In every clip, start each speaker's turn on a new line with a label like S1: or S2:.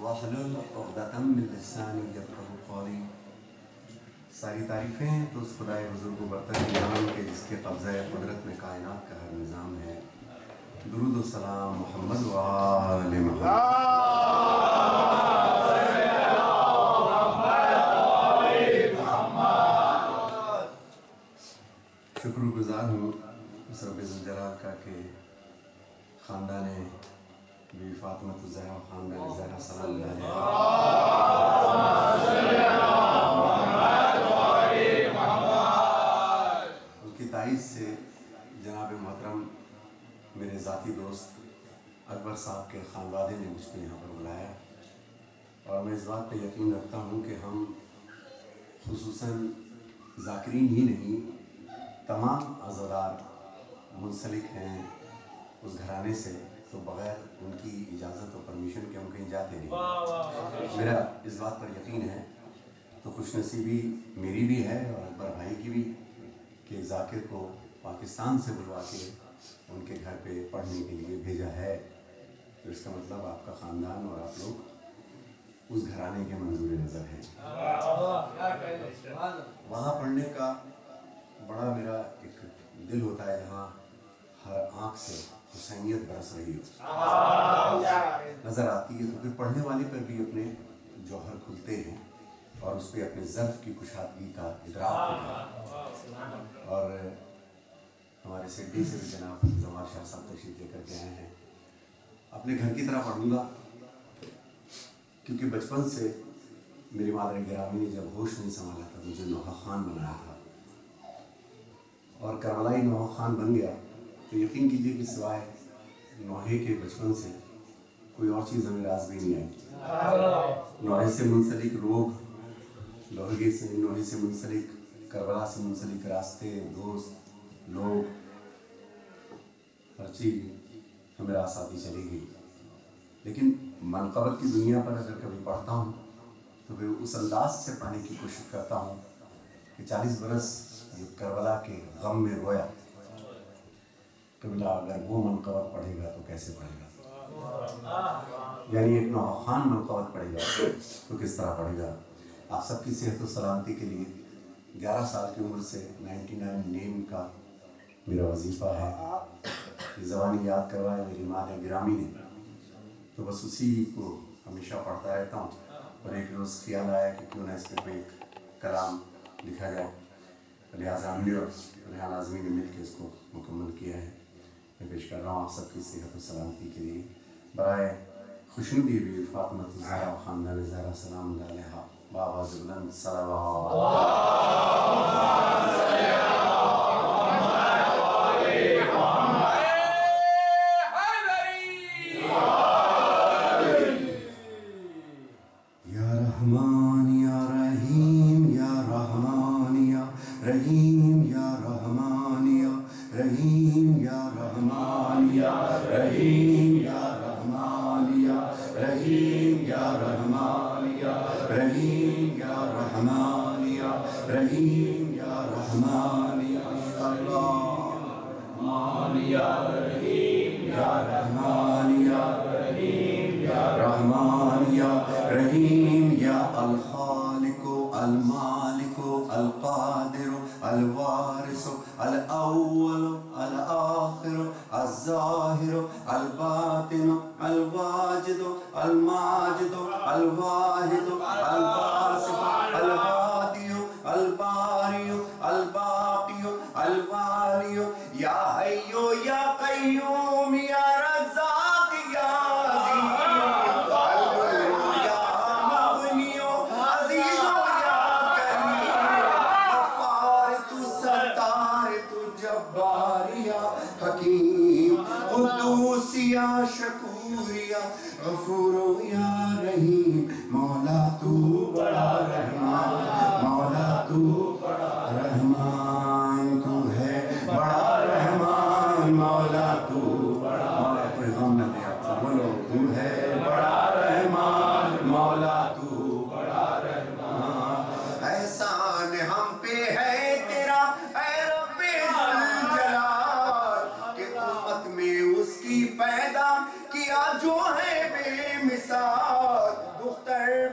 S1: واحلل عقدۃ من لسانی یفقہوا قولی۔ ساری تعریفیں تو اس خدائے بزرگ و برتر کے نام کے جس کے قبضہ قدرت میں کائنات کا ہر نظام ہے۔ درود و سلام محمد و آل محمد۔ شکر گزار ہوں اس رب ذوالجلال کا کہ خاندان بی فاطمۃ الزہرا، خاندان زہرا سلام علیہ ان کی تائید سے جناب محترم میرے ذاتی دوست اکبر صاحب کے خانوادے نے مجھ کو یہاں پر بلایا، اور میں اس بات پہ یقین رکھتا ہوں کہ ہم خصوصاً ذاکرین ہی نہیں، تمام عزادار منسلک ہیں اس گھرانے سے، تو بغیر ان کی اجازت و پرمیشن کے ہم کہیں جاتے نہیں۔ میرا اس بات پر یقین ہے، تو خوش نصیبی میری بھی ہے اور اکبر بھائی کی بھی کہ ذاکر کو پاکستان سے بلوا کے ان کے گھر پہ پڑھنے کے لیے بھیجا ہے، تو اس کا مطلب آپ کا خاندان اور آپ لوگ اس گھرانے کے منظور نظر ہیں۔ وہاں پڑھنے کا بڑا میرا ایک دل ہوتا ہے جہاں ہر آنکھ سے حسینیت برس رہی ہو، نظر آتی ہے، تو پھر پڑھنے والے پر بھی اپنے جوہر کھلتے ہیں اور اس پہ اپنے ظرف کی کشادگی کا ادراک ہوتا ہے۔ اور ہمارے سڈنی سے بھی جناب زمار شاہ صاحب تشریف لے کر کے آئے ہیں۔ اپنے گھر کی طرح پڑھوں گا کیونکہ بچپن سے میری مادر گرامی نے جب ہوش نہیں سنبھالا تھا مجھے نوحہ خان بنایا تھا، اور کربلائی نوحہ خان بن گیا، تو یقین کیجئے کہ سوائے نوحے کے بچپن سے کوئی اور چیز ہمیں راز بھی نہیں آئی۔ نوحے سے منسلک لوگ، نوحے سے منسلک کربلا سے منسلک راستے، دوست، لوگ، ہر چیز ہمیں راز آتی چلی گئی، لیکن منقبت کی دنیا پر اگر کبھی پڑھتا ہوں تو پھر اس انداز سے پڑھنے کی کوشش کرتا ہوں کہ 40 برس جو کربلا کے غم میں رویا، قبلہ اگر وہ منقبت پڑھے گا تو کیسے پڑھے گا؟ یعنی ایک نوحہ خان منقبت پڑھے گا تو کس طرح پڑھے گا؟ آپ سب کی صحت و سلامتی کے لیے 11 سال کی عمر سے 99 نیم کا میرا وظیفہ ہے، یہ زبانی یاد کروایا میری مادر گرامی نے، تو بس اسی کو ہمیشہ پڑھتا رہتا ہوں۔ اور ایک روز خیال آیا کہ کیوں نہ اس پہ کوئی ایک کلام لکھا جائے، لہٰذا ہم نے اور ریحان اعظمی نے مل کے اس کو مکمل کیا ہے۔ میں پیش کر رہا ہوں آپ سب کی صحت و سلامتی کے لیے برائے خوشنودی بی فاطمۃ الزہرا خاندان زہرا سلام علیہا بآواز بلند صلوات۔ یا رحمان یا رحیم یا رحمان یا رحیم یا رحمان یا رحیم یا رحمان یا رحیم یا رحمان یا رحیم یا رحمان یا رحیم یا رحمان یا رحیم یا رحمان یا اللہ یا رحیم یا رحمان یا رحیم یا رحمان یا رحیم یا الخالق المالک القادر الوارث الاول الآخر الظاہر الباطن الواجد الماجد الواحد الباسط الہادی الباری الباقی الوالی یا حی یا قیوم یا رزاق یا عزیز حکیم قدوس یا شکور یا غفور یا رحیم، مولا تو بڑا رحمان، مولا تو بڑا رحمان، تو ہے بڑا رحمان، مولا تو بڑا، مولا کوئی غم نہ دے آپ کو، بولو تو ہے بڑا رحمان، مولا تو بڑا رحمان۔ احسان ہم پہ ہے تیرا اے رب ذوالجلال کہ امت میں اس کی پیدا کیا جو ہے بے مثال،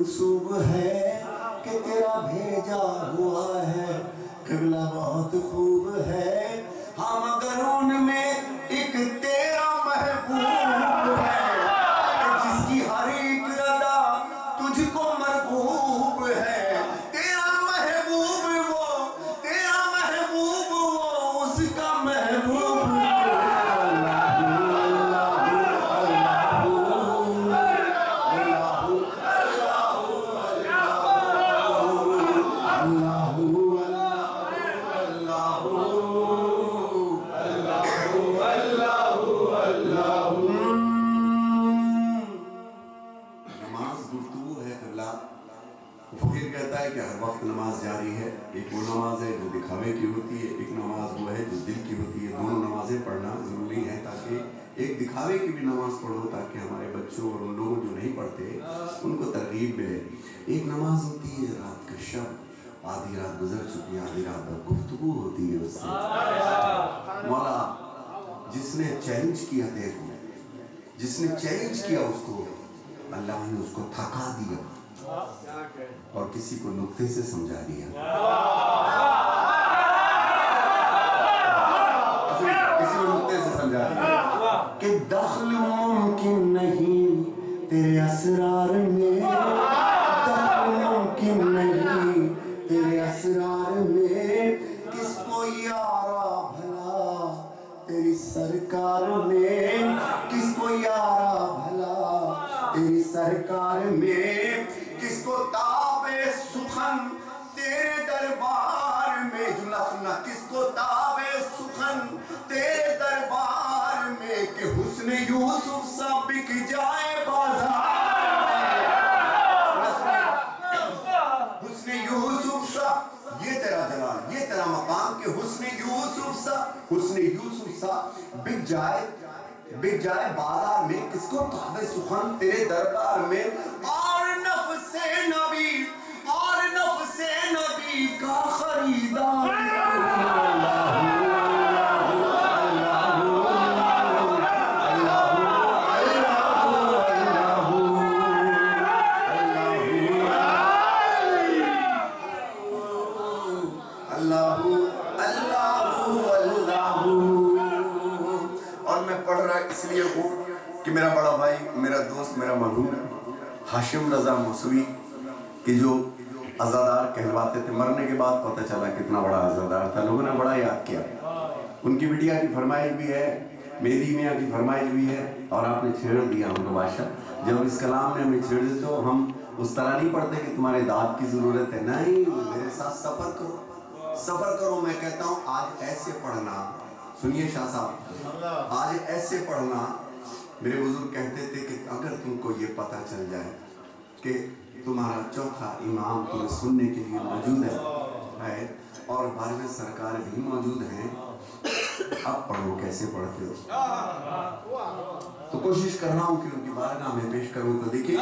S1: منسوب ہے کہ تیرا بھیجا ہوا ہے، قبلہ بہت خوب ہے، ہاں مگر ان میں ایک تیرا محبوب ہے کہ جس کی ہر ایک ادا تجھ کو مرغوب ہے، تیرا محبوب وہ، تیرا محبوب وہ، اس کا محبوب کہ ہر وقت نماز جاری ہے. ایک وہ نماز ہے جو دکھاوے کی ہوتی ہے، ایک نماز وہ ہے جو دل کی ہوتی ہے. دونوں نمازیں پڑھنا ضروری ہے تاکہ ایک دکھاوے کی بھی نماز پڑھو تاکہ ہمارے بچوں اور ان لوگوں جو نہیں پڑھتے ان کو ترغیب ملے. ایک نماز ہوتی ہے رات کا شب، آدھی رات گزر چکی، آدھی رات گفتگو ہوتی ہے اس سے. مولا جس نے چیلنج کیا دیکھو، جس نے چیلنج کیا اس کو اللہ نے اس کو تھکا دیا اور کسی کو نقطے سے سمجھا دیا. کسی کو نقطے سے سمجھا دیا کہ دخل ممکن نہیں تیرے اسرار میں، دخل ممکن نہیں تیرے اسرار میں، کس کو یارا بھلا تیری سرکار میں، کس کو یارا بھلا تیری سرکار میں، کس کو تابے سخن تیرے دربار میں. جملہ سننا، کس کو تابے سخن تیرے دربار میں کہ حسن یوسف سا بک جائے بازار میں. حسن یوسف سا، یہ تیرا جلال، یہ تیرا مقام کہ حسن یوسف سا، حسن یوسف سا بک جائے بازار میں. کس کو تابے سخن تیرے دربار میں، اور نفس نبی، اور نفس نبی کا خریدار. اور میں پڑھ رہا اس لیے ہوں کہ میرا بڑا بھائی، میرا دوست، میرا مرحوم ہاشم رضا موسوی کہ جو عزادار کہلواتے تھے، مرنے کے بعد پتہ چلا کتنا بڑا عزادار تھا، لوگوں نے بڑا یاد کیا. ان کی بیٹیا کی فرمائش بھی ہے، میری میاں کی فرمائش بھی ہے، اور آپ نے چھیڑ دیا ہم کو بادشاہ. جب اس کلام نے ہمیں چھیڑ دیا تو ہم اس طرح نہیں پڑھتے کہ تمہارے داد کی ضرورت ہے. نہیں، میرے ساتھ سفر کرو، سفر کرو. میں کہتا ہوں آج ایسے پڑھنا، سنیے شاہ صاحب، آج ایسے پڑھنا. میرے بزرگ کہتے تھے کہ اگر تم کو یہ پتہ چل جائے کہ تمہارا چوتھا امام تمہیں سننے کے لیے موجود ہے اور بارگاہ سرکار بھی موجود ہیں، اب پڑھو کیسے پڑھتے ہو. تو کوشش کر رہا ہوں کہ ان کی بارگاہ میں پیش کروں. تو دیکھیے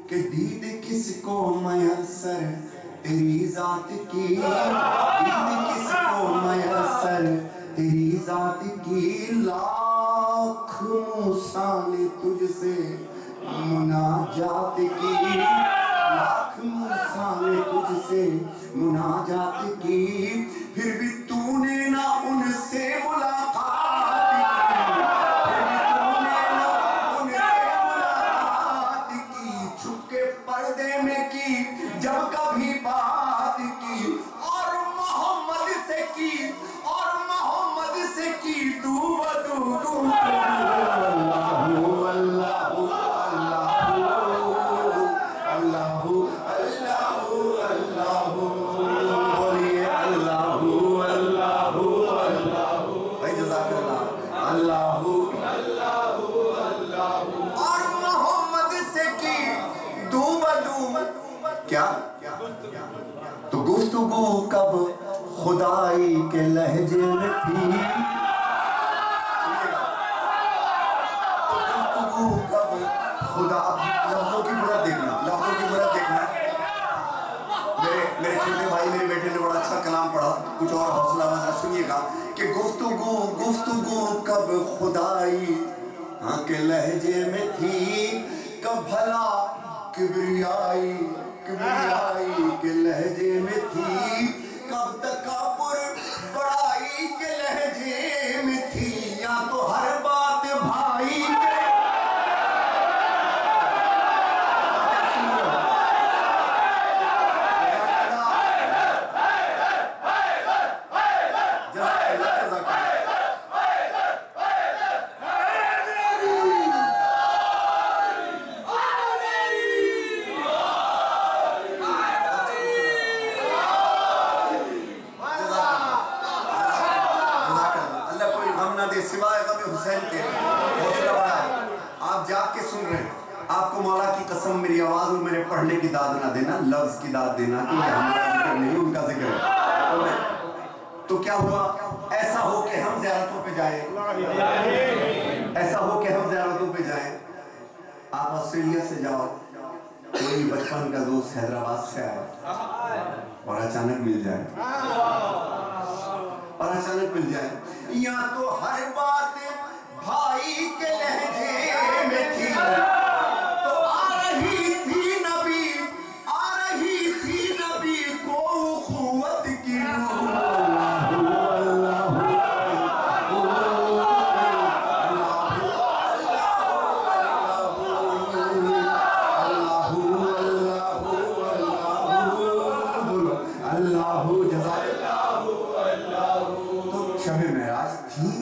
S1: کہ دید کس کو میسر تیری ذات کی، دید کس کو میسر تیری ذات کی. لاکھ موسیٰ نے تجھ سے مناجات کی، لاکھ موسیٰ نے تجھ سے مناجات کی، پھر بھی تو نے نہ ان سے ملاقات کی، پھر بھی تو نے نہ ان سے ملاقات کی. چھپ کے پردے میں کی جب کبھی بات کی، اور محمد سے کی، اور محمد سے کی تو بدو تو کیا تو گفتگو کب خدائی کے لہجے میں تھی، گفتگو کب خدا لفظوں کی برت دیکھنا، لفظوں کی برت دیکھنا. میرے چھوٹے بھائی میرے بیٹے نے بڑا اچھا کلام پڑھا، کچھ اور حوصلہ افزا سنیے گا کہ گفتگو کب خدائی ہاں کے لہجے میں تھی، کب بھلا کبریائی کے لہجے میں تھی، کب تکبر بڑائی کے لہجے میں تھی، یا تو ہر بات بھائی سوائے غم حسین کے حوصلہ بڑھائے. آپ جاگ کے سن رہے ہیں. آپ کو مولا کی قسم میری آواز میں میرے پڑھنے کی داد نہ دینا، لفظ کی داد دینا، کیونکہ ہمارا ذکر نہیں ان کا ذکر ہے. تو کیا ہوا؟ ایسا ہو کہ ہم زیارتوں پہ جائیں، ایسا ہو کہ ہم زیارتوں پہ جائیں. آپ آسٹریلیا سے جاؤ، کوئی بچپن کا دوست حیدرآباد سے آئے اور اچانک مل جائے، یا تو ہر بات بھائی کے لہجے میں تھی، تو آ رہی تھی نبی کو اخوت کی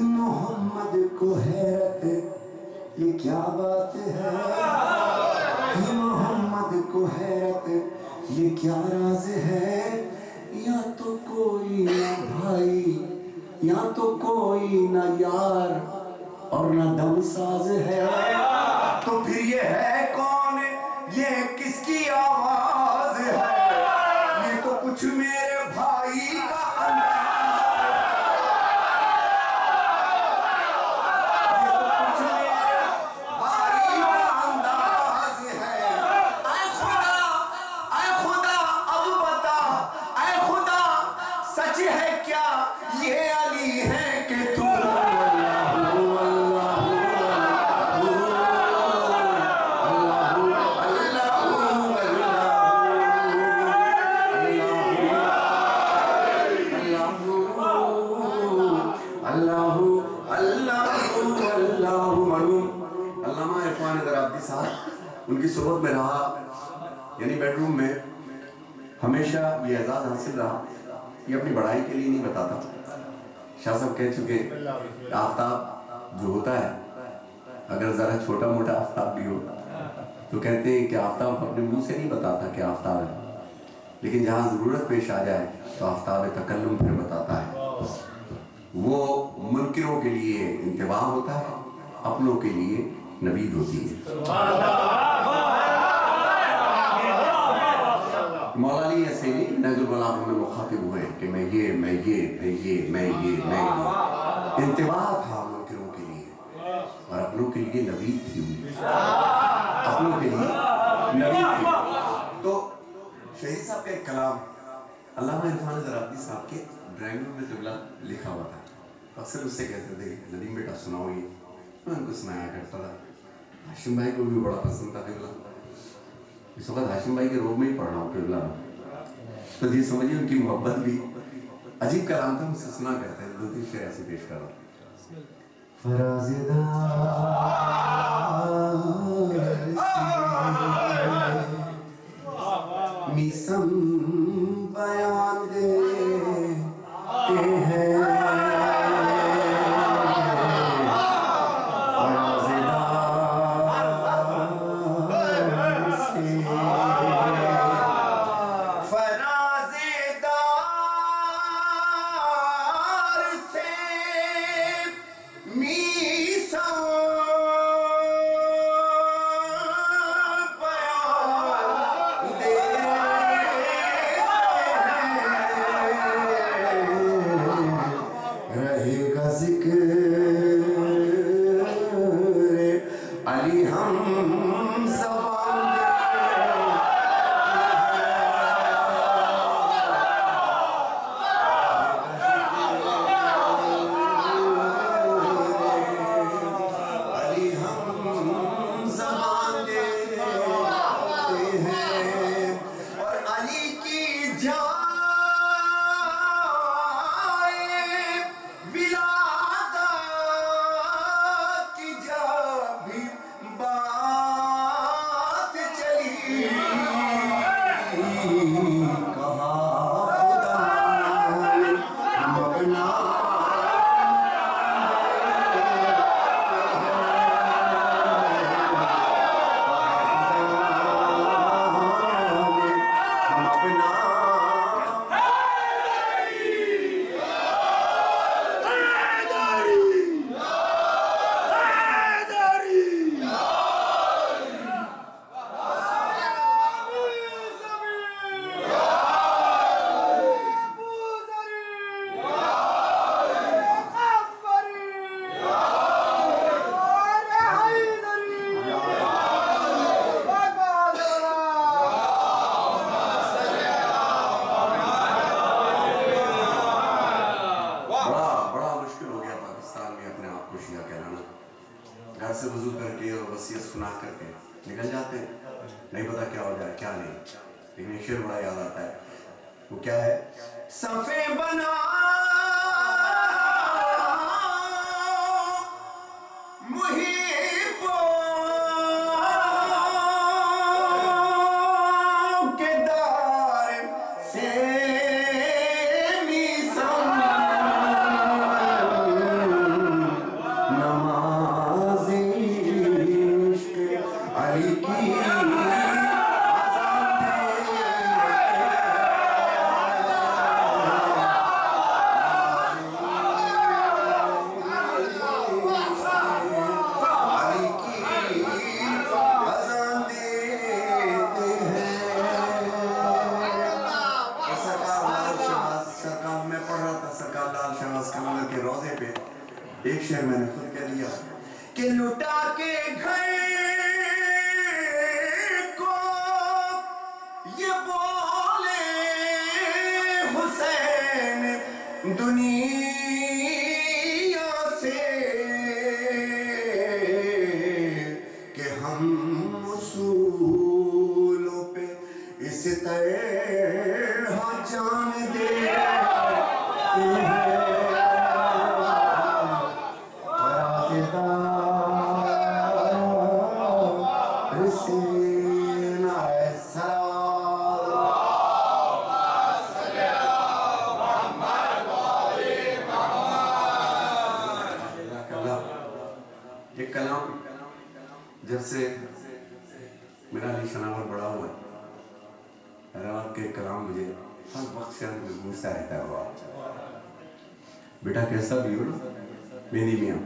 S1: محمد کو حیرت یہ کیا بات ہے، محمد کو حیرت یہ کیا راز ہے، یا تو کوئی نہ بھائی، یا تو کوئی نہ یار اور نہ دم ساز ہے، تو پھر یہ ہے کون، یہ کس کی آواز ہے، یہ تو کچھ میرے بھائی کا انداز ان کی صحبت میں رہا، یعنی بیڈ روم میں ہمیشہ یہ اعزاز حاصل رہا. یہ اپنی بڑائی کے لیے نہیں بتاتا. شاہ صاحب کہہ چکے آفتاب جو ہوتا ہے اگر ذرا چھوٹا موٹا آفتاب بھی ہو تو کہتے ہیں کہ آفتاب اپنے منہ سے نہیں بتاتا کہ آفتاب ہے، لیکن جہاں ضرورت پیش آ جائے تو آفتاب تکلم پھر بتاتا ہے. وہ منکروں کے لیے انتباہ ہوتا ہے، اپنوں کے لیے نوید ہوتی ہے. مولا علی ایسے ہی نہج البلاغہ میں مخاطب ہوئے کہ میں یہ انتباہ تھا منکروں کے لیے اور اپنوں کے لیے نوید تھی، اپنوں کے لیے نوید تھی. تو شہید صاحب کا ایک کلام علامہ عرفان زرابی صاحب کے ڈرائنگ روم میں قبلہ لکھا ہوا تھا. اکثر اس سے کہتے تھے ندیم بیٹا سناؤ، یہ میں ان کو سنایا کرتا تھا. ہاشم بھائی کو بھی بڑا پسند تھا قبلہ. اس وقت ہاشم بھائی کے روم میں ہی پڑھ رہا ہوں قبلہ، تو یہ سمجھیے ان کی محبت بھی عجیب کلام تھا. مجھ سے سنا کرتے ہیں، 2-3 شعر ایسے پیش کر رہا ہوں. میسم بیان دیتے ہیں کہا خدا نے ہم اپنا گھر سے وضو کر کے اور وصیت سنا کر کے نکل جاتے ہیں، نہیں پتا کیا ہو جائے کیا نہیں، لیکن ایک شعر بڑا یاد آتا ہے، وہ کیا ہے؟ صفے بنا محبوں کے دار سے کے روزے پہ ایک شعر میں نے خود کہہ دیا کہ لٹا کے گھر کو یہ بولے حسین دنیا سے کہ ہم اصولوں پہ اس طرح جان دے یہ کلام جب سے میرا علی شناور بڑا ہوا ہے، حیدرآباد کے کلام مجھے ہر وقت سے گونجتا رہتا ہے۔ وہ بیٹا کیسا بھی ہو نا، میری میاں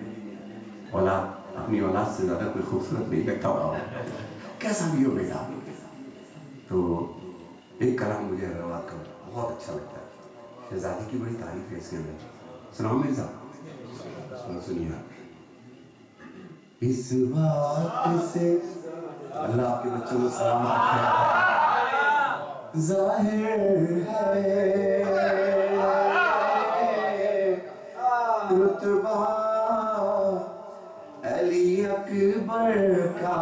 S1: اولاد اپنی اولاد سے زیادہ کوئی خوبصورت نہیں لگتا ہوا، کیسا بھی ہو بیٹا۔ تو ایک کلام مجھے حیدرآباد کا بہت اچھا لگتا ہے، شہزادی کی بڑی تعریف ہے اس کے اندر، سناؤ مرزا؟ سنیے اس بات سے اللہ آپ کے بچوں کو سلامت رکھے، ظاہر ہے رتبہ علی اکبر کا،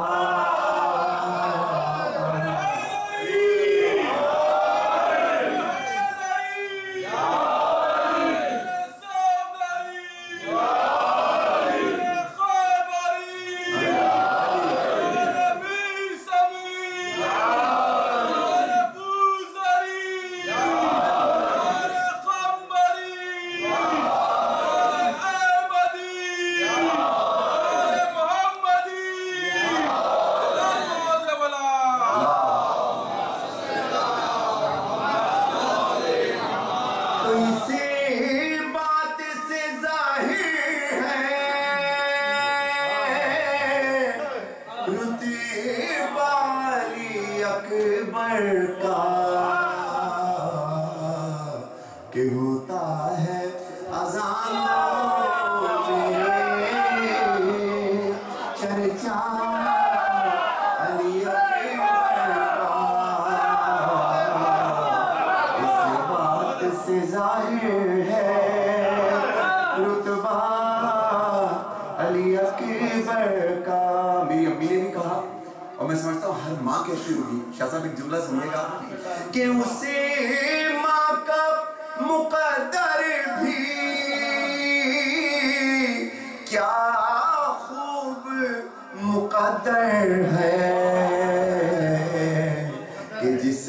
S1: اکبر کا کہ ہوتا ہے اذانوں میں چرچا علی اکبر کا، اس بات سے ظاہر ہے رتبہ علی اکبر کا۔ میری امی نے بھی کہا اور میں سمجھتا ہوں ہر ماں کہتی ہوگی، شاہ صاحب ایک جملہ سنیے گا کہ اسے ماں کا مقدر بھی کیا خوب مقدر ہے کہ جس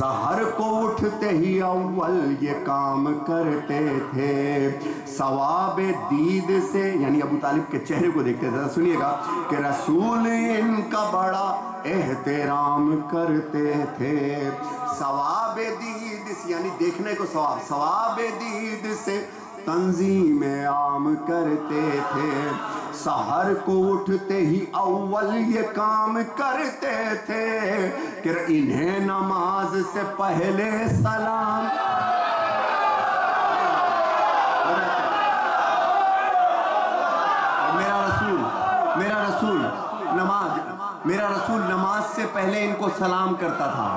S2: سحر کو اٹھتے ہی اول یہ کام کرتے تھے، ثواب دید سے، یعنی ابو طالب کے چہرے کو دیکھتے تھے، سنیے گا کہ رسول ان کا بڑا احترام کرتے تھے، ثواب دید سے، یعنی دیکھنے کو ثواب، ثواب دید سے تنظیم عام کرتے تھے، سحر کو اٹھتے ہی اول یہ کام کرتے تھے کہ انہیں نماز سے پہلے سلام، میرا رسول نماز سے پہلے ان کو سلام کرتا تھا،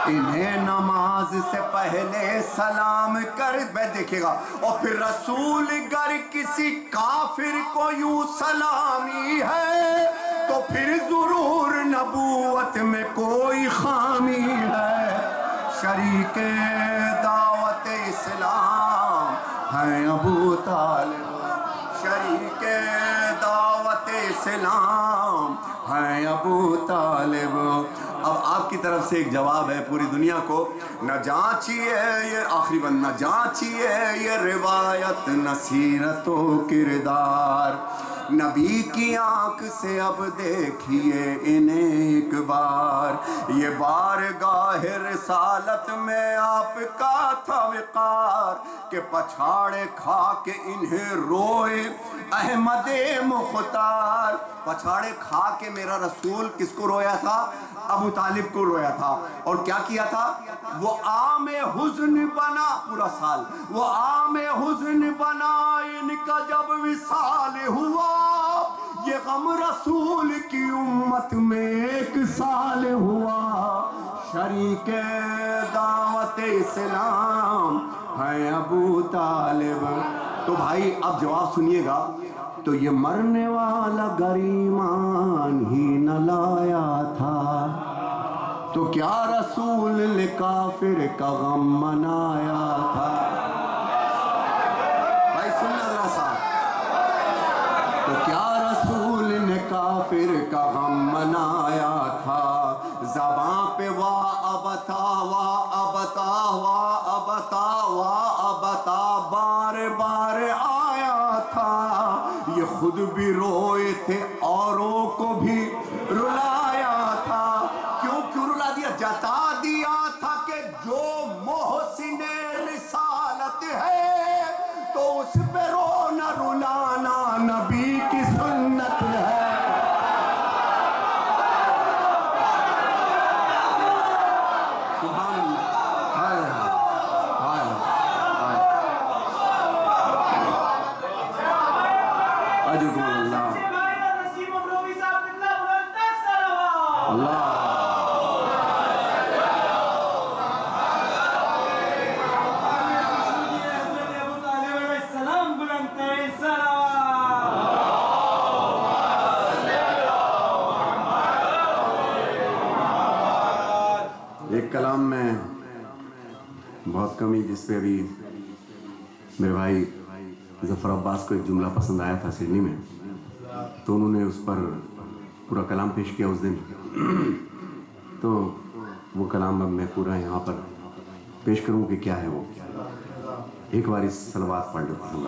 S2: انہیں نماز سے پہلے سلام کر، دیکھے گا، اور پھر رسول گر کسی کافر کو یوں سلامی ہے تو پھر ضرور نبوت میں کوئی خامی ہے، شریک دعوت اسلام ہیں ابو طالب، شریک دعوت اسلام ہیں ابو طالب۔ اب آپ کی طرف سے ایک جواب ہے پوری دنیا کو، نہ جانچیے یہ آخری بند، نہ جانچیے یہ روایت نہ سیرت و کردار، نبی کی آنکھ سے اب دیکھیے انہیں ایک بار، یہ بارگاہ رسالت میں آپ کا تھا وقار کہ پچھاڑے کھا کے انہیں روئے احمد مختار، پچھاڑے کھا کے میرا رسول کس کو رویا تھا؟ ابو طالب کو رویا تھا، اور کیا کیا تھا؟ وہ عام حزن بنا، پورا سال وہ عام حزن بنا ان کا جب وصال ہوا، یہ غم رسول کی امت میں ایک سال ہوا، شریک دعوت اسلام ہے ابو طالب۔ تو بھائی اب جواب سنیے گا، تو یہ مرنے والا گریمان ہی نہ لایا تھا تو کیا رسول نے کافر کا غم منایا تھا؟ بھائی سننا ذرا سا، تو کیا رسول نے کافر کا غم منایا تھا؟ زباں پہ وا ابتا وا ابتا وا ابتا وا ابتا بار بار آیا تھا، یہ خود بھی روئے تھے اوروں کو بھی رلایا تھا، کیوں رلا دیا؟ جتا دیا تھا کہ جو محسن رسالت ہے تو اس پہ رونا رلانا نبی کی سنت ہے۔ ایک کلام میں بہت کمی، جس پہ ابھی میرے بھائی ظفر عباس کو ایک جملہ پسند آیا تھا سڈنی میں، تو انہوں نے اس پر پورا کلام پیش کیا اس دن، تو وہ کلام اب میں پورا یہاں پر پیش کروں کہ کیا ہے وہ، ایک بار اس صلوات پڑھ لیتے ہیں۔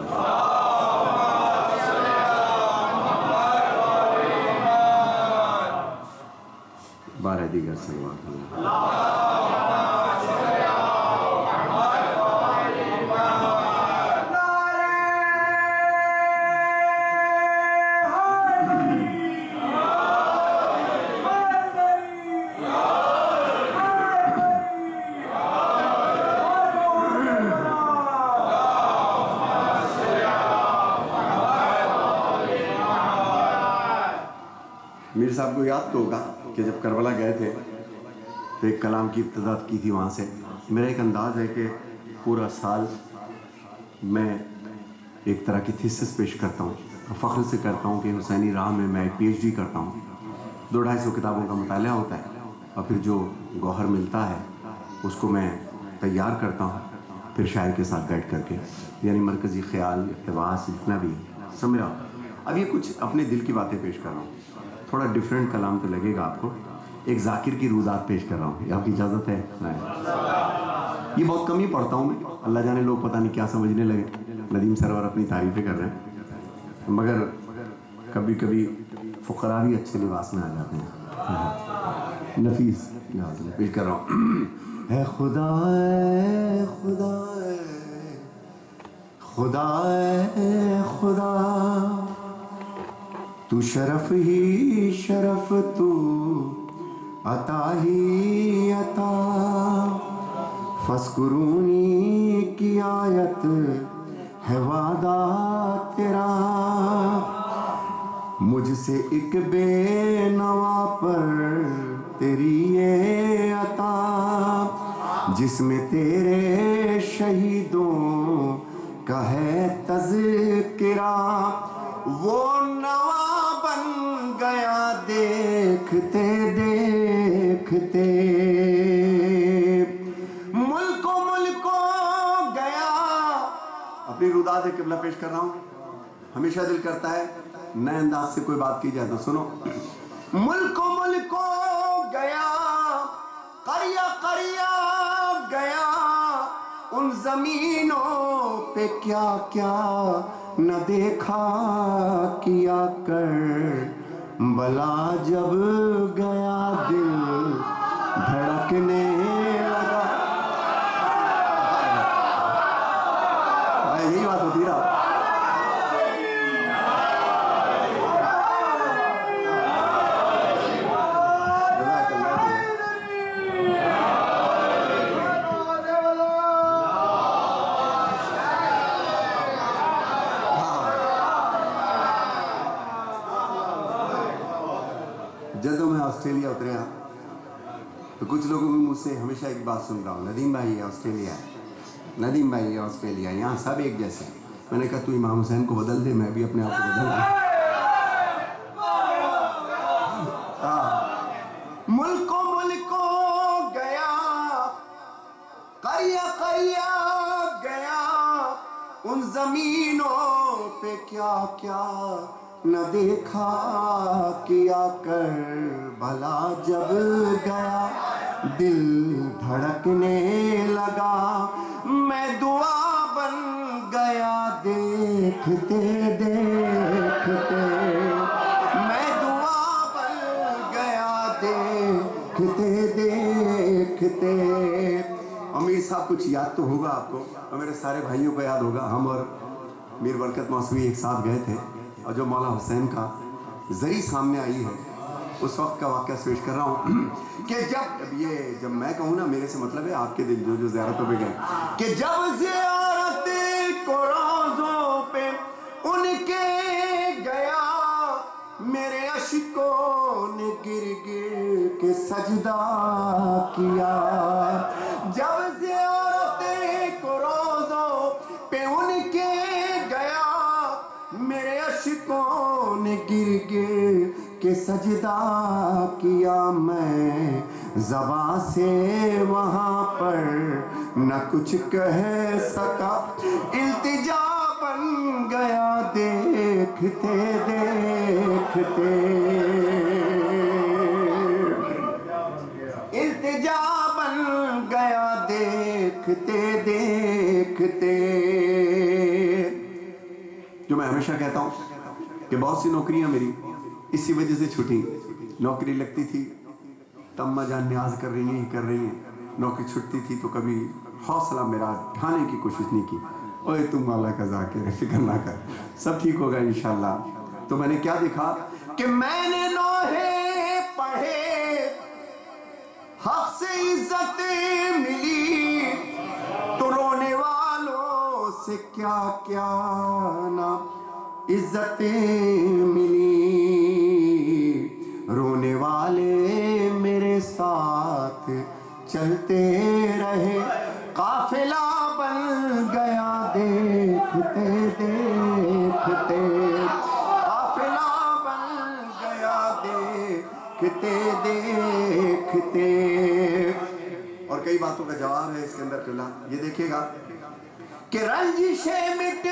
S2: بارہ دیگر صلوات میر صاحب کو یاد تو ہوگا کہ جب کربلا گئے تھے تو ایک کلام کی ابتدا کی تھی وہاں سے۔ میرا ایک انداز ہے کہ پورا سال میں ایک طرح کی تھیسس پیش کرتا ہوں، فخر سے کرتا ہوں کہ حسینی راہ میں میں پی ایچ ڈی کرتا ہوں، 200-250 کتابوں کا مطالعہ ہوتا ہے، اور پھر جو گوہر ملتا ہے اس کو میں تیار کرتا ہوں، پھر شاعر کے ساتھ گائیڈ کر کے، یعنی مرکزی خیال، اقتباس، جتنا بھی ہے سمجھ رہا ہوں۔ اب یہ کچھ اپنے دل کی باتیں پیش کر رہا ہوں، تھوڑا ڈیفرنٹ کلام تو لگے گا آپ کو۔ ایک ذاکر کی روزات پیش کر رہا ہوں. یہ آپ کی اجازت ہے؟ یہ بہت کم ہی پڑھتا ہوں میں. اللہ جانے لوگ پتہ نہیں کیا سمجھنے لگے. ندیم سرور اپنی تعریفیں کر رہے ہیں مگر کبھی کبھی فقراء بھی اچھے لباس میں آ جاتے ہیں. نفیس پیش کر رہا ہوں. اے خدا اے خدا اے خدا اے خدا تو شرف ہی شرف تو عطا ہی عطا فاذکرونی کی آیت ہے وعدہ تیرا مجھ سے ایک بے نوا پر تیری یہ عطا جس میں تیرے شہیدوں کا ہے تذکرہ وہ نوا بن گیا دیکھتے دیکھتے ملک و گیا. اپنی روداد قبلہ پیش کر رہا ہوں. ہمیشہ دل کرتا ہے نئے انداز سے کوئی بات کی جائے تو سنو. ملک و گیا قریہ قریہ گیا ان زمینوں پہ کیا کیا نہ دیکھا کیا کر بلا جب گیا دل دھڑکنے لگا. یہی بات ہوتی رہا. جدوں میں آسٹریلیا اتریا تو کچھ لوگوں میں مجھ سے ہمیشہ ایک بات سن رہا ہوں. ندیم بھائی ہے آسٹریلیا ہے, ندیم بھائی ہے آسٹریلیا, یہاں سب ایک جیسے. میں نے کہا تو امام حسین کو بدل دے, میں بھی اپنے آپ کو بدل دوں. ملک و گیا قریہ قریہ گیا ان زمینوں پہ کیا کیا نہ دیکھا کیا کر بھلا جب گیا دل دھڑکنے لگا میں دعا بن گیا دیکھتے دیکھتے میں دعا بن گیا دیکھتے دیکھتے. امیر صاحب کچھ یاد تو ہوگا آپ کو اور میرے سارے بھائیوں کو یاد ہوگا. ہم اور میر برکت موسوی ایک ساتھ گئے تھے اور جو مولا حسین کا زری سامنے آئی ہے اس وقت کا واقعہ پیش کر رہا ہوں کہ جب میں کہوں نا میرے سے مطلب ہے آپ کے دل جو زیارتوں پہ گئے کہ جب زیارت کو روزوں پہ ان کے گیا میرے اشکوں نے گر گر کے سجدہ کیا. جب زیارت کو روزوں پہ ان کے گیا میرے اشکوں نے گر گر کے سجدہ کیا میں زباں سے وہاں پر نہ کچھ کہہ سکا التجا بن گیا دیکھتے دیکھتے التجا بن گیا دیکھتے دیکھتے. جو میں ہمیشہ کہتا ہوں کہ بہت سی نوکریاں میری اسی وجہ سے چھٹی. نوکری لگتی تھی تو اماں جان نیاز کر رہی ہیں, نوکری چھٹتی تھی تو کبھی حوصلہ میرا ڈھانے کی کوشش نہیں کی. اوے تم مولا کا ذاکر ہے, فکر نہ کر, سب ٹھیک ہوگا انشاءاللہ. تو میں نے کیا دیکھا کہ میں نے لوہے پڑھے حق سے عزت ملی تو رونے والوں سے کیا کیا نہ عزت ملی. رونے والے میرے ساتھ چلتے رہے قافلہ بن گیا دیکھتے دیکھتے قافلہ بن گیا دیکھتے دیکھتے. اور کئی باتوں کا جواب ہے اس کے اندر قبلہ. یہ دیکھیے گا کہ رنجشیں مٹ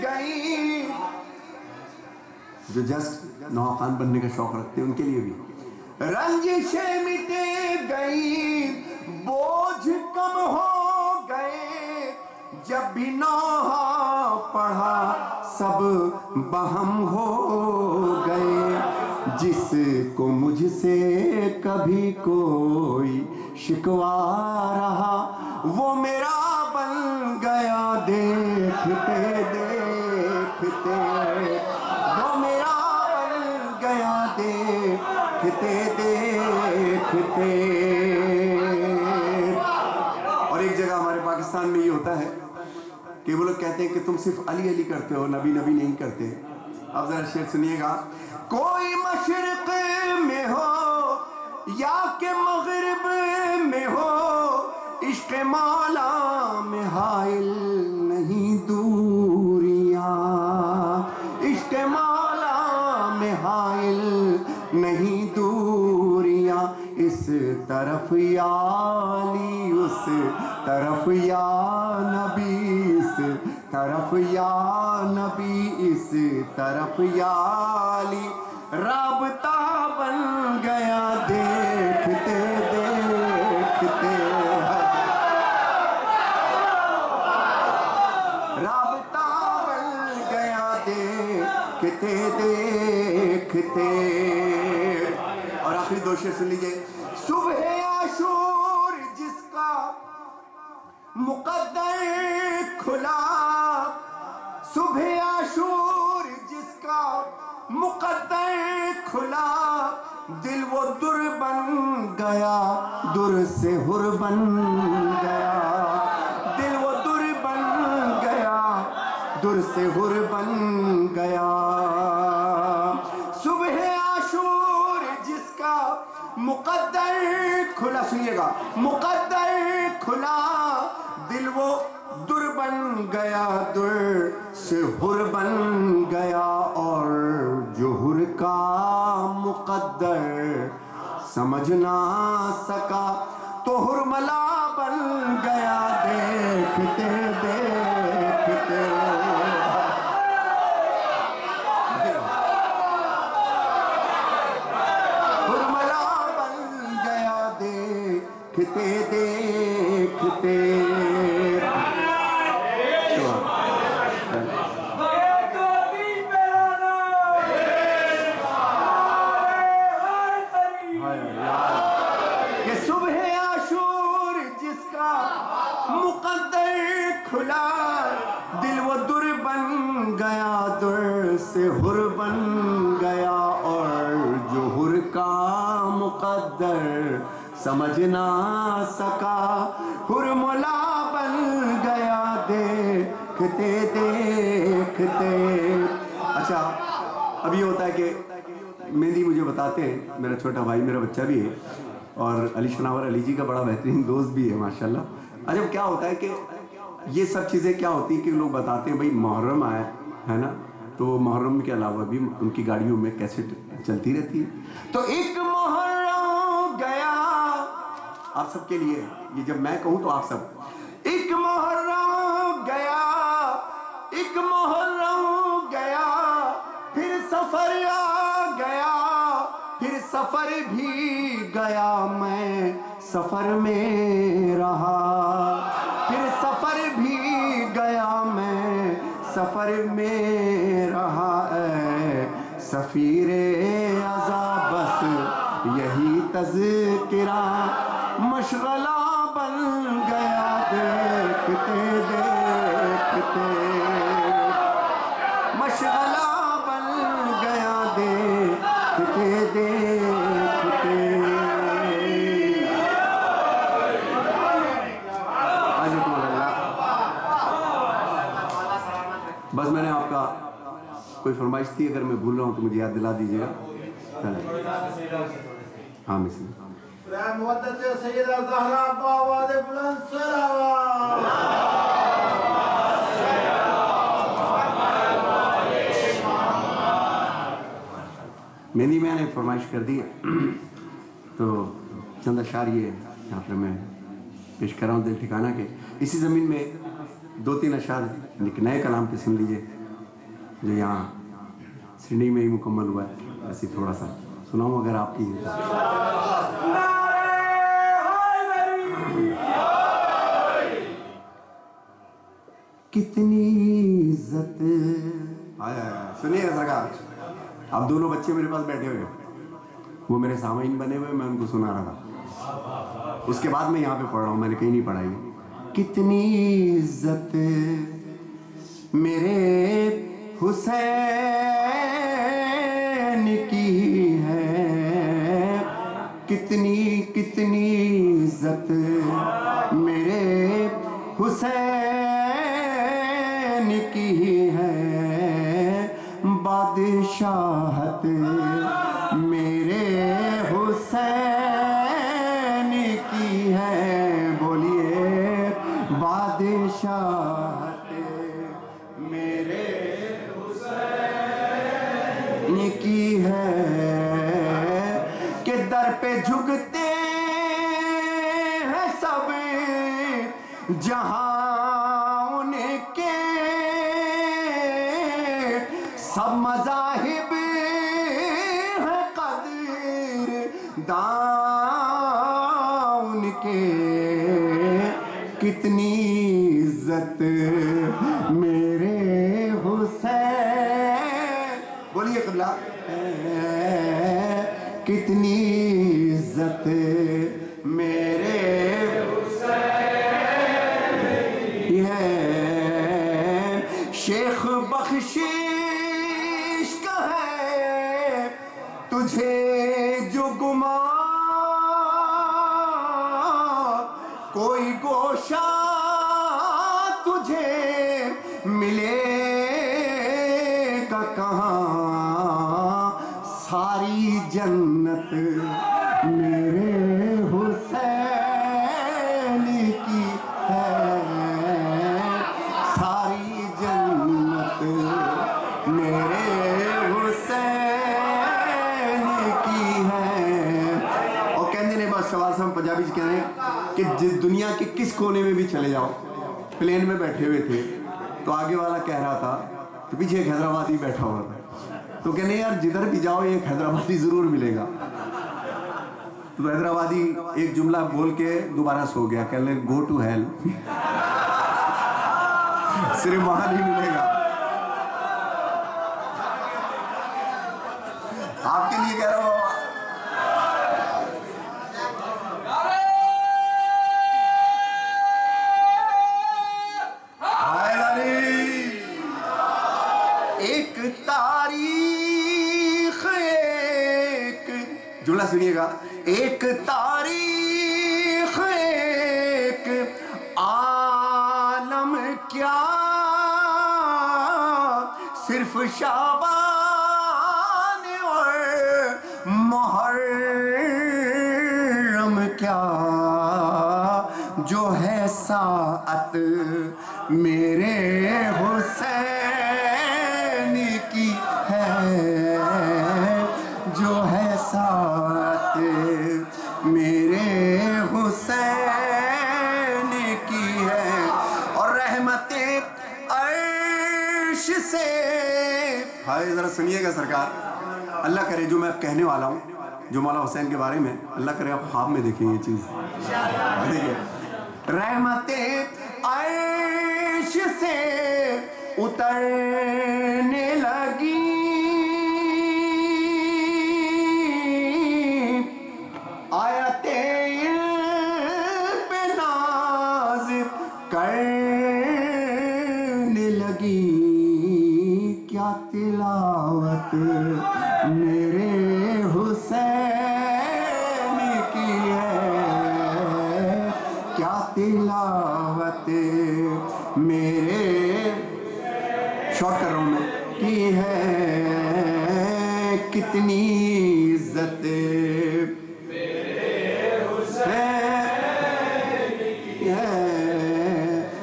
S2: گئی جو جسٹ نوخان بننے کا شوق رکھتے ہیں ان کے لیے بھی. رنجشیں مٹے گئی بوجھ کم ہو گئے جب بھی نوحہ پڑھا سب بہم ہو گئے جس کو مجھ سے کبھی کوئی شکوا رہا وہ میرا بن گیا دیکھتے دیکھتے وہ میرا بن گیا دیکھتے دیکھتے اور ایک جگہ ہمارے پاکستان میں یہ ہوتا ہے کہ وہ لوگ کہتے ہیں کہ تم صرف علی علی کرتے ہو نبی نبی نہیں کرتے اب ذرا شعر سنیے گا کوئی مشرق میں ہو یا کہ مغرب میں ہو عشق مولا میں حائل نہیں دوریاں عشق مولا میں حائل نہیں دوریاں اس طرف یا علی اس طرف یا نبی اس طرف یا نبی اس طرف یا علی رابطہ بن گیا دیکھتے دیکھتے رابطہ بن گیا دیکھتے دیکھتے اور آخری دو شعر سن لیجئے صبح عاشور جس کا مقدر کھلا صبح عاشور جس کا مقدر کھلا دل وہ در بن گیا در سے ہر بن گیا دل وہ در بن گیا در سے ہر بن گیا صبح عاشور جس کا مقدر کھلا سنیے گا مقدر کھلا دل وہ در بن گیا در سے ہر بن گیا اور جو ہر کا مقدر سمجھ نہ سکا تو ہرملا بن گیا دیکھتے دیکھتے ہرملا بن گیا دیکھتے دیکھتے کہ صبح عاشور جس کا مقدر کھلا دل وہ در بن گیا در سے ہر بن گیا اور جو ہر کا مقدر سمجھ نہ سکا ہرملا بن گیا دیکھتے دیکھتے اچھا اب یہ ہوتا ہے کہ مہندی مجھے بتاتے ہیں میرا چھوٹا بھائی میرا بچہ بھی ہے اور علی شناور علی جی کا بڑا بہترین دوست بھی ہے ماشاءاللہ اچھا کیا ہوتا ہے کہ یہ سب چیزیں کیا ہوتی ہیں کہ لوگ بتاتے ہیں بھائی محرم آیا ہے نا تو محرم کے علاوہ بھی ان کی گاڑیوں میں کیسٹ چلتی رہتی ہے تو ایک محرم گیا آپ سب کے لیے یہ جب میں کہوں تو آپ سب ایک محرم گیا ایک محرم گیا پھر سفر آ گیا پھر سفر بھی گیا میں سفر میں رہا پھر سفر بھی گیا میں سفر میں رہا اے سفیر عذاب بس یہی تذکرہ مشغلہ بن گیا دیکھتے دیکھتے مشغلہ بن گیا دیکھتے دیکھتے بس میں نے آپ کا کوئی فرمائش تھی اگر میں بھول رہا ہوں تو مجھے یاد دلا دیجیے گا ہاں مسلم
S3: محمد سیدہ زہرا بآواز بلند صلوات
S2: مہندی میں نے فرمائش کر دی تو چند اشعار یہ یہاں پر میں پیش کر رہا ہوں دل ٹھکانہ کے اسی زمین میں دو تین اشعار ایک نئے کلام پہ سن لیجئے جو یہاں سڈنی میں ہی مکمل ہوا ہے ایسی تھوڑا سا سناؤں اگر آپ کی کتنی عزت سنیے سرکار. اب دونوں بچے میرے پاس بیٹھے ہوئے, وہ میرے سامعین بنے ہوئے, میں ان کو سنا رہا تھا. اس کے بعد میں یہاں پہ پڑھ رہا ہوں, میں نے کہیں نہیں پڑھائی. کتنی عزت میرے حسین کی ہے, کتنی کتنی عزت میرے حسین کی ہے, بادشاہت میرے حسین کی ہے. بولیے بادشاہت میرے حسین کی ہے, کہ در پہ جھکتے ہیں سب جہاں ان کے, سب مذاہب ہیں قدر داں ان کے, کتنی عزت میرے حسین. بولیے قبلہ, کتنی عزت میرے حسین ہے. شیخ بخشش کا ہے تجھے جو گمان, کوئی گوشہ تجھے ملے گا کہاں, ساری جنت میرے حسین کی ہے, ساری جنت میرے حسین کی ہے. اور کہنے نے بس سوال سے ہم پنجابی سے کہہ رہے ہیں کہ دنیا کے کس کونے میں بھی چلے جاؤ, پلین میں بیٹھے ہوئے تھے تو آگے والا کہہ رہا تھا تو پیچھے ایک حیدرآبادی بیٹھا ہوا تھا, تو کہنے یار جدھر بھی جاؤ ایک حیدرآبادی ضرور ملے گا. تو حیدرآبادی ایک جملہ بول کے دوبارہ سو گیا, کہنے گو ٹو ہیل, صرف وہاں نہیں ملے گا. آپ کے لیے کہہ رہا ہوں ایک تاریخ, ایک جملہ سنیے گا, ایک تاریخ ایک عالم کیا, صرف شعبان اور محرم کیا, جو ہے ساعت میرے حسین کی ہے, جو ہے ساعت میرے حسین کی ہے. اور رحمت عرش سے, ہائے ذرا سنیے گا سرکار, اللہ کرے جو میں اب کہنے والا ہوں جو مولا حسین کے بارے میں, اللہ کرے آپ خواب میں دیکھیں یہ چیز. دیکھیں رحمت عرش سے اترنے لگی, آیتیں پہ ناز کرنے لگی, کیا تلاوت میرے حسین کی ہے, کیا تلاوت میرے, شارٹ کر رہا ہوں میں, کی ہے, کتنی عزت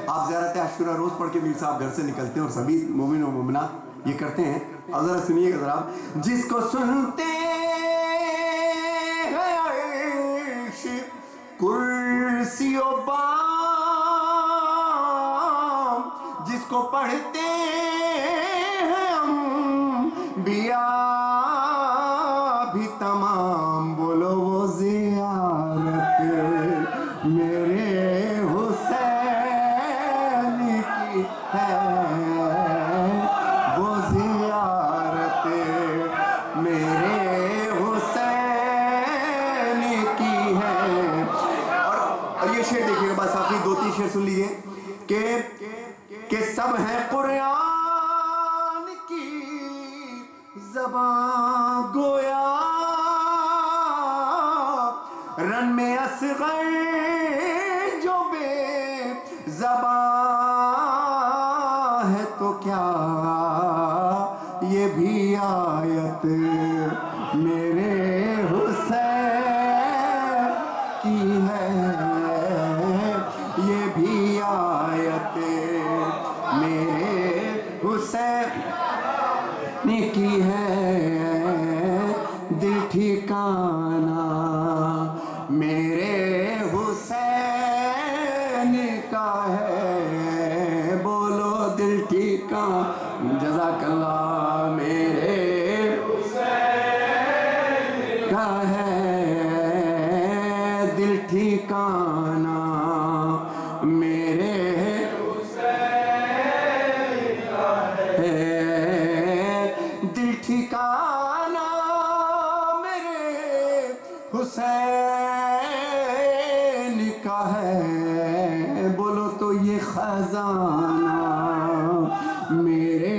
S2: آپ زیارت عاشورہ روز پڑھ کے میر صاحب گھر سے نکلتے ہیں اور سبھی مومن و مومنات یہ کرتے ہیں. اب ذرا سنیے گا ذرا, جس کو سنتے ہیں عرش کرسی و بام, جس کو پڑھتے ہیں انبیاء بھی تمام, زباں گویا رن میں اصغر جو بے زباں ہے تو کیا یہ بھی آیت میرے حسین کی ہے، یہ بھی آیت میرے حسین کی ہے، دل ٹھکانہ میرے حسین کا ہے، بولو دل ٹھکانہ، جزاک اللہ، میرے حسین کا ہے دل ٹھکانہ، میرے دل ٹھکانہ میرے حسین کا ہے، بولو تو یہ خزانہ میرے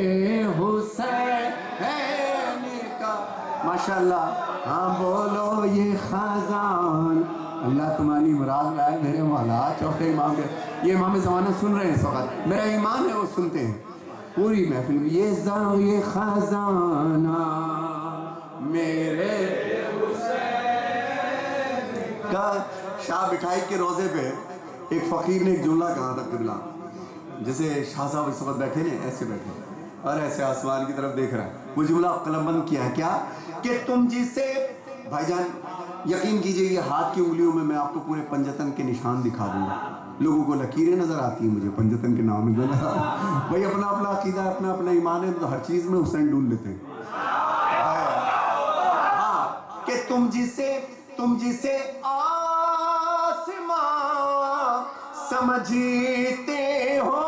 S2: حسین کا، ماشاءاللہ، ہاں بولو یہ خزانہ، اللہ تمہاری مراد لائے میرے مولا، چوتھے امام کے، یہ امام زمانہ سن رہے ہیں اس وقت، میرا ایمان ہے وہ سنتے ہیں پوری محفل میں، یہ خزانہ میرے حسین کا۔ شاہ بٹھائی کے روزے پہ ایک فقیر نے ایک جملہ کہا تھا قبلہ، جیسے شاہ صاحب اس وقت بیٹھے ہیں، ایسے بیٹھے اور ایسے آسمان کی طرف دیکھ رہا ہے، وہ جملہ قلم بند کیا ہے کیا کہ تم جسے، بھائی جان یقین کیجئے یہ ہاتھ کی انگلیوں میں آپ کو پورے پنجتن کے نشان دکھا دوں گا، لوگوں کو لکیریں نظر آتی ہیں، مجھے پنجتن کے نام میں بھائی اپنا اپنا عقیدہ ہے، اپنا اپنا ایمان ہے، تو ہر چیز میں حسین ڈھونڈ لیتے ہیں، ہاں کہ تم جسے آسمان سمجھتے ہو،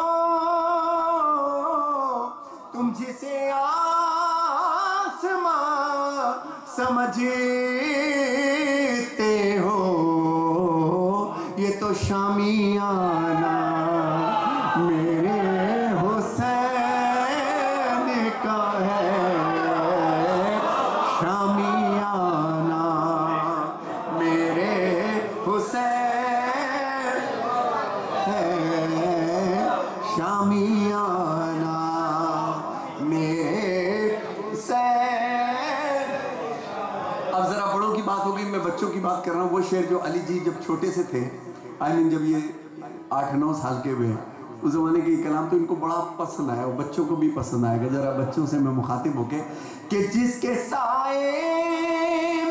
S2: تم جسے آسمان سمجھتے ہو، یہ تو شامیانہ میرے حسین کا ہے، شامیانہ میرے حسین ہے، شامیانہ میرے حسین۔ اب ذرا بڑوں کی بات ہوگی، میں بچوں کی بات کر رہا ہوں، وہ شعر جو علی جی جب چھوٹے سے تھے، جب یہ 8-9 سال کے ہوئے، اس زمانے کے کلام تو ان کو بڑا پسند آیا، اور بچوں کو بھی پسند آئے گا، ذرا بچوں سے میں مخاطب ہو کے کہ جس کے سائے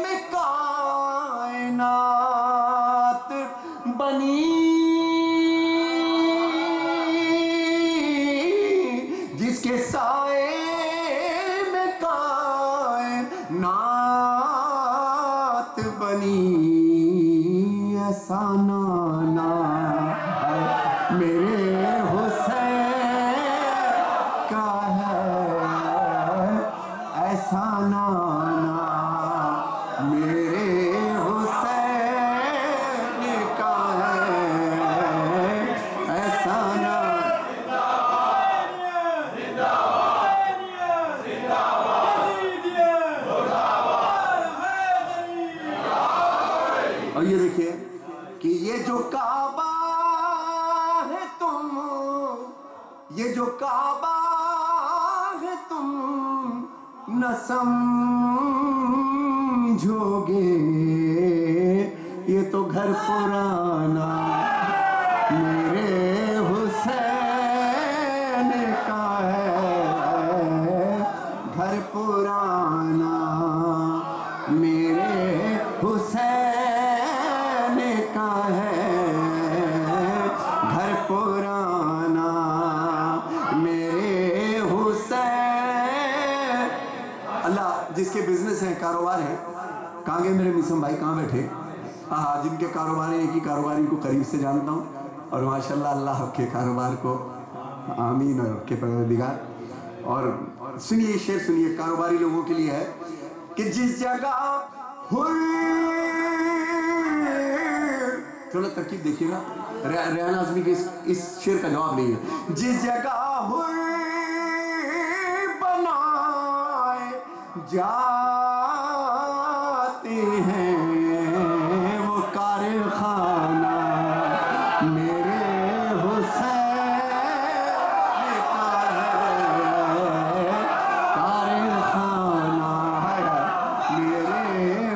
S2: میں کائنات بنی، جس کے سائے میں کائنات بنی، ایسا نانا میرے حسین کا ہے، ایسا نانا میرے حسین کا ہے، ایسا نانا۔ اور یہ دیکھیے کہ یہ جو کعبہ ہے تم، یہ جو کعبہ ہے تم نہ سمجھو گے، یہ تو گھر پرانا میرے حسین کا ہے، گھر پرانا میرے حسین کا ہے، گھر پرانا میرے حسین۔ اللہ جس کے بزنس ہیں، کاروبار ہیں، کہاں گئے میرے میسم بھائی، کہاں بیٹھے؟ جن کے کاروبار ہیں، ایک ہی کاروبار ان کو قریب سے جانتا ہوں، اور ماشاءاللہ اللہ آپ کے کاروبار کو آمین اور آپ کے پروردگار۔ اور سنیے یہ شعر سنیے، کاروباری لوگوں کے لیے ہے کہ جس جگہ چلو ترکیب دیکھیے نا، ریحان اعظمی کے اس شعر کا جواب نہیں ہے، جس جگہ بنائے جاتے ہیں وہ کارخانہ میرے حسین کا ہے، کارخانہ میرے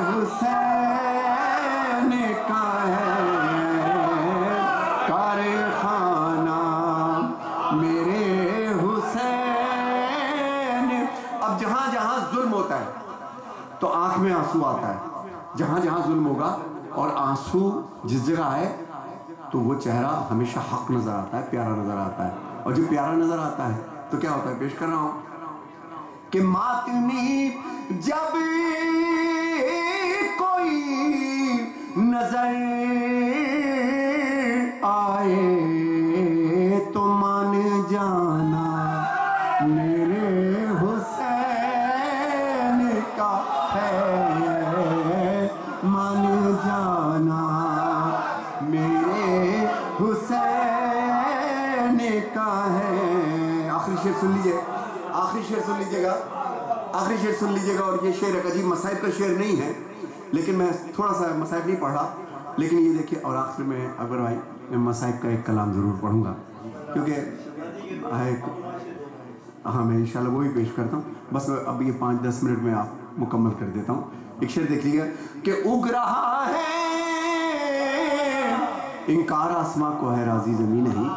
S2: حسین کا ہے، کارخانہ میرے حسین۔ اب جہاں جہاں ظلم ہوتا ہے تو آنکھ میں آنسو آتا ہے، جہاں جہاں ظلم ہوگا اور آنسو جس جگہ آئے تو وہ چہرہ ہمیشہ حق نظر آتا ہے، پیارا نظر آتا ہے، اور جب پیارا نظر آتا ہے تو کیا ہوتا ہے؟ پیش کر رہا ہوں کہ ماتمی جب کوئی نظر آئے تو مان جانا میرے حسین کا ہے، مان جانا میرے حسین کا ہے۔ آخری شعر سن لیجئے، آخری شعر سن لیجئے گا، آخری شعر سن لیجئے گا، اور یہ شعر ایک عجیب مصائب کا شعر نہیں ہے، لیکن میں تھوڑا سا مصائب نہیں پڑھ رہا، لیکن یہ دیکھیں، اور آخر میں اکبر بھائی میں مصائب کا ایک کلام ضرور پڑھوں گا، کیونکہ ہاں میں انشاءاللہ وہی پیش کرتا ہوں، بس اب یہ 5-10 منٹ میں آپ مکمل کر دیتا ہوں۔ ایک شعر دیکھ لیجئے کہ اگ رہا ہے انکار آسماں کو ہے راضی زمین نہیں،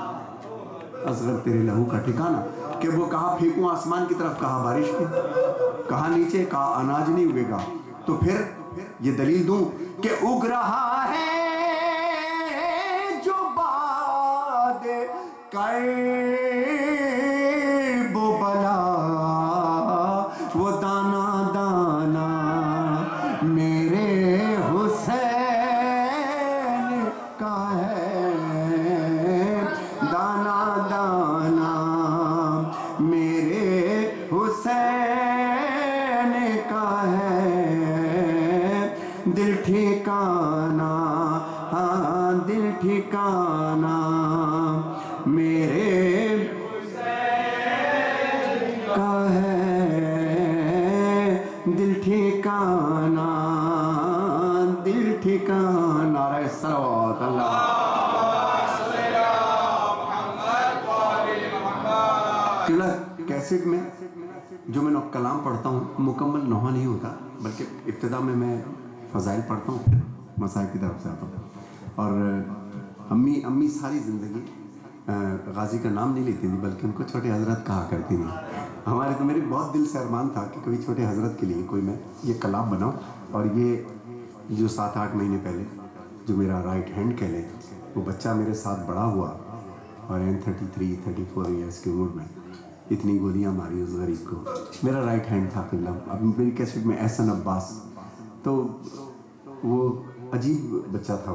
S2: اصغر تیرے لہو کا ٹھکانہ، کہ وہ کہاں پھینکوں آسمان کی طرف، کہاں بارش کی، کہاں نیچے، کہاں اناج نہیں اگے گا، تو پھر یہ دلیل دوں کہ اگ رہا ہے جو باد کیب و بلا، وہ دانا دانا میرے حسین کا ہے، دانا دانا میرے حسین کا ہے، دل ٹھکانا، ہاں دل ٹھکانا میرے کا ہے، دل ٹھکانا، دل ٹھکانا۔ نعرہ صلوات اللہ۔ کیسٹ میں جو میں کلام پڑھتا ہوں مکمل نوحہ نہیں ہوتا، بلکہ ابتدا میں فضائل پڑھتا ہوں، پھر مسائل کی طرف سے آتا ہوں، اور امی ساری زندگی غازی کا نام نہیں لیتی تھی، بلکہ ان کو چھوٹے حضرت کہا کرتی تھی۔ ہمارے تو میرے بہت دل سے ارمان تھا کہ کبھی چھوٹے حضرت کے لیے کوئی میں یہ کلام بناؤں، اور یہ جو 7-8 مہینے پہلے جو میرا رائٹ ہینڈ کہہ لیں، وہ بچہ میرے ساتھ بڑا ہوا، اور 33-34 ایئرس کی عمر میں اتنی گولیاں ماری اس غریب کو، میرا رائٹ ہینڈ تھا قبلہ۔ اب میری کیسٹ میں احسن عباس، تو وہ عجیب بچہ تھا،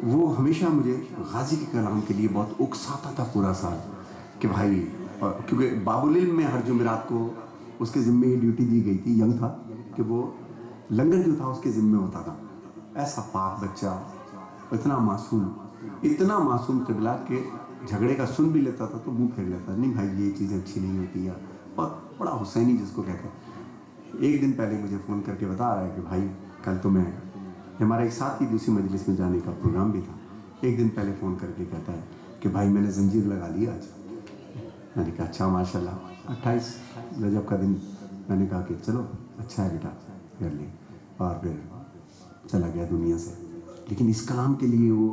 S2: وہ ہمیشہ مجھے غازی کے کلام کے لیے بہت اکساتا تھا پورا سال کہ بھائی، کیونکہ باب العلم میں ہر جمعرات کو اس کے ذمے ڈیوٹی دی گئی تھی، ینگ تھا، کہ وہ لنگر جو تھا اس کے ذمے ہوتا تھا۔ ایسا پاک بچہ، اتنا معصوم قبلہ کہ جھگڑے کا سن بھی لیتا تھا تو منہ پھیر لیتا، نہیں بھائی یہ چیزیں اچھی نہیں ہوتی، یا بڑا حسینی جس کو کہتے ہیں۔ ایک دن پہلے مجھے فون کر کے بتا رہا ہے کہ بھائی کل تو میں، ہمارا ایک ساتھ ہی دوسری مجلس میں جانے کا پروگرام بھی تھا، ایک دن پہلے فون کر کے کہتا ہے کہ بھائی میں نے زنجیر لگا لی آج۔ میں نے کہا اچھا ماشاء اللہ، 28 رجب کا دن، میں نے کہا کہ چلو اچھا ہے بیٹا کر لی، اور پھر چلا گیا دنیا سے۔ لیکن اس کلام کے لیے وہ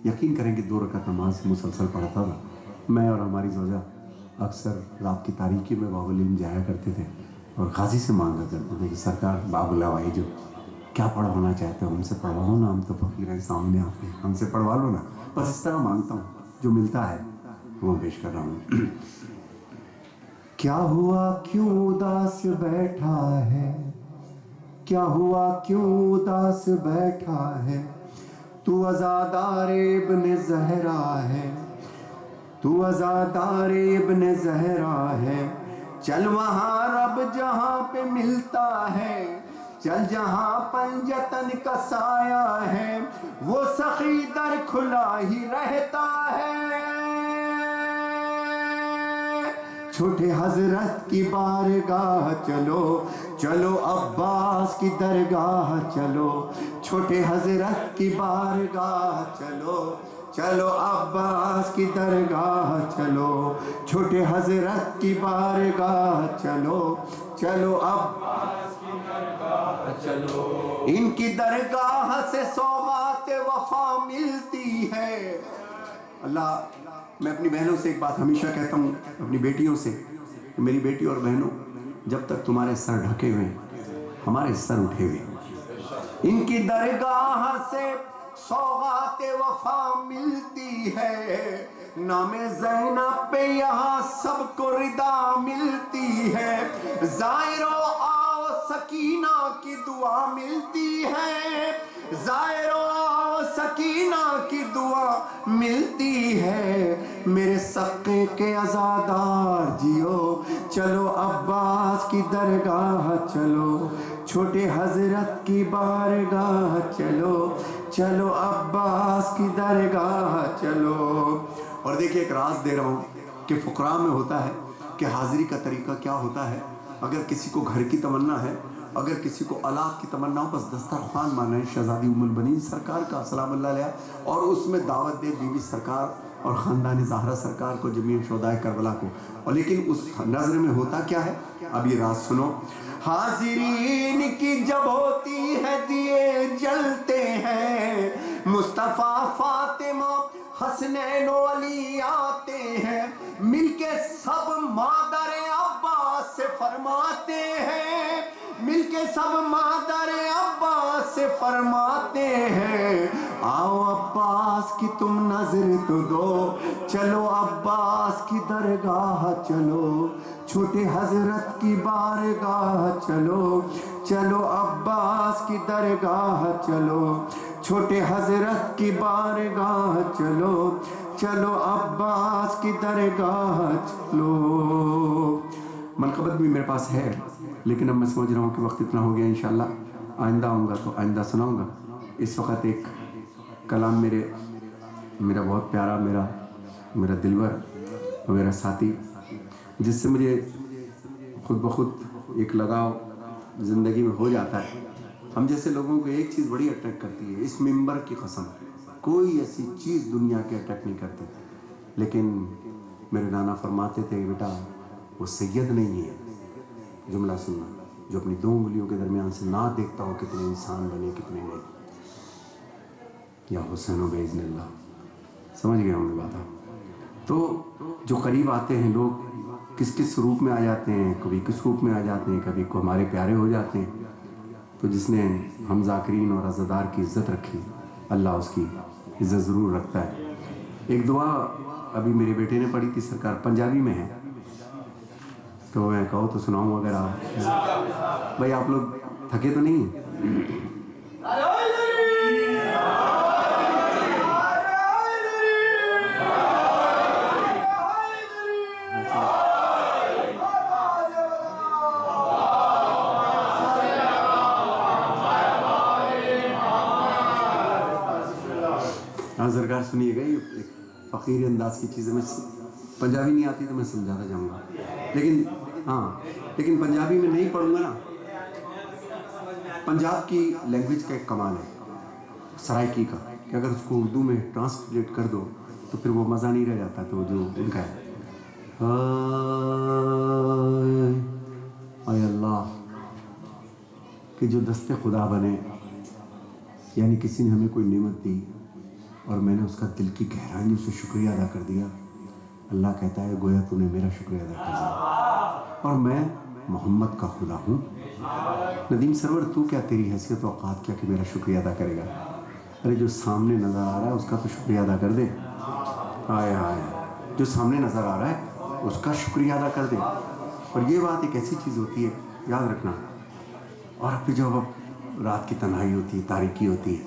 S2: یقین کریں کہ 2 رکعت نماز مسلسل پڑھتا تھا۔ میں اور ہماری زوجہ اکثر رات کی تاریکی میں باب العلم جایا کرتے تھے، اور غازی سے مانگا کرتے تھے کہ سرکار باب العوائی جو کیا پڑھوانا چاہتے ہو ہم سے پڑھواؤ نا، ہم تو فقیر ہیں سامنے آپ کے، ہم سے پڑھوا لو نا۔ بس اس طرح مانگتا ہوں، جو ملتا ہے وہ پیش کر رہا ہوں۔ کیا ہوا کیوں اداس بیٹھا ہے، کیا ہوا کیوں اداس بیٹھا ہے، تو عزادار ابن زہرا ہے، تو عزادار ابن زہرا ہے، چل وہاں رب جہاں پہ ملتا ہے، چل جہاں پنجتن کا سایہ ہے، وہ سخی در کھلا ہی رہتا ہے، چھوٹے حضرت کی بارگاہ چلو، چلو عباس کی درگاہ چلو، چھوٹے حضرت کی بارگاہ چلو، چلو عباس کی درگاہ چلو، چھوٹے حضرت کی بارگاہ چلو، چلو عباس کی درگاہ چلو، ان کی درگاہ سے سوغات وفا ملتی ہے۔ اللہ، میں اپنی بہنوں سے ایک بات ہمیشہ کہتا ہوں، اپنی بیٹیوں سے، میری بیٹی اور بہنوں، جب تک تمہارے سر ڈھکے ہوئے ہمارے سر اٹھے ہوئے، ان کی درگاہ سے سوغات وفا ملتی ہے، نام زینب پہ یہاں سب کو ردا ملتی ہے، زائرو آؤ سکینہ کی دعا ملتی ہے، زائرو آؤ سکینہ کی دعا ملتی ہے، میرے سقے کے عزادار جیو، چلو عباس کی درگاہ چلو، چھوٹے حضرت کی بارگاہ چلو، چلو عباس کی درگاہ چلو۔ اور دیکھیں ایک راز دے رہا ہوں کہ فقراء میں ہوتا ہے کہ حاضری کا طریقہ کیا ہوتا ہے، اگر کسی کو گھر کی تمنا ہے، اگر کسی کو اولاد کی تمنا ہو، بس دسترخوان مانا ہے شہزادی ام البنین سرکار کا سلام اللہ علیہ، اور اس میں دعوت دے بی بی سرکار اور خاندان زہرا سرکار کو، جمیع شہدائے کربلا کو، اور لیکن اس نظر میں ہوتا کیا ہے؟ اب یہ راز سنو، حاضرین کی جب ہوتی ہے دیے جلتے ہیں، مصطفیٰ فاطمہ حسنین و علی آتے ہیں، مل کے سب مادر عباس سے فرماتے ہیں، مل کے سب مادر عباس سے فرماتے ہیں، آؤ عباس کی تم نظر تو دو، چلو عباس کی درگاہ چلو، چھوٹے حضرت کی بارگاہ چلو، چلو عباس کی درگاہ چلو، چھوٹے حضرت کی بارگاہ چلو، چلو عباس کی درگاہ چلو۔ منقبت بھی میرے پاس ہے، لیکن اب میں سمجھ رہا ہوں کہ وقت اتنا ہو گیا، انشاءاللہ آئندہ آؤں گا تو آئندہ سناؤں گا۔ اس وقت ایک کلام میرا بہت پیارا، میرا دلبر، میرا ساتھی، جس سے مجھے خود بخود ایک لگاؤ زندگی میں ہو جاتا ہے۔ ہم جیسے لوگوں کو ایک چیز بڑی اٹریکٹ کرتی ہے، اس ممبر کی قسم کوئی ایسی چیز دنیا کے اٹریکٹ نہیں کرتی، لیکن میرے نانا فرماتے تھے بیٹا وہ سید نہیں ہے، جملہ سننا، جو اپنی دو انگلیوں کے درمیان سے نہ دیکھتا ہو کتنے انسان بنے کتنے نہیں، یا حسین و باذن اللہ، سمجھ گئے ہوں گے بات آپ۔ تو جو قریب آتے ہیں لوگ کس کس روپ میں آ جاتے ہیں، کبھی کس روپ میں آ جاتے ہیں، کبھی کو ہمارے پیارے ہو جاتے ہیں، تو جس نے ہم ذاکرین اور عزادار کی عزت رکھی، اللہ اس کی عزت ضرور رکھتا ہے۔ ایک دعا ابھی میرے بیٹے نے پڑھی تھی، سرکار پنجابی میں ہے، تو میں کہوں تو سناؤں اگر آپ بھائی آپ لوگ تھکے تو نہیں ہیں؟ ہاں سرکار سنیے گا، یہ ایک فقیر انداز کی چیزیں، میں پنجابی نہیں آتی تو میں سمجھاتا جاؤں گا، لیکن پنجابی میں نہیں پڑھوں گا نا۔ پنجاب کی لینگویج کا ایک کمال ہے سرائکی کا، کہ اگر اس کو اردو میں ٹرانسلیٹ کر دو تو پھر وہ مزہ نہیں رہ جاتا، تو جو ان کا ہے اے اللہ کہ جو دست خدا بنے، یعنی کسی نے ہمیں کوئی نعمت دی اور میں نے اس کا دل کی گہرائیوں سے شکریہ ادا کر دیا، اللہ کہتا ہے گویا تو نے میرا شکریہ ادا کر دیا، اور میں محمد کا خدا ہوں۔ ندیم سرور تو کیا، تیری حیثیت و اوقات کیا کہ میرا شکریہ ادا کرے گا؟ ارے جو سامنے نظر آ رہا ہے اس کا تو شکریہ ادا کر دے، آئے آئے جو سامنے نظر آ رہا ہے اس کا شکریہ ادا کر دے۔ اور یہ بات ایک ایسی چیز ہوتی ہے، یاد رکھنا۔ اور پھر جب اب رات کی تنہائی ہوتی ہے، تاریکی ہوتی ہے،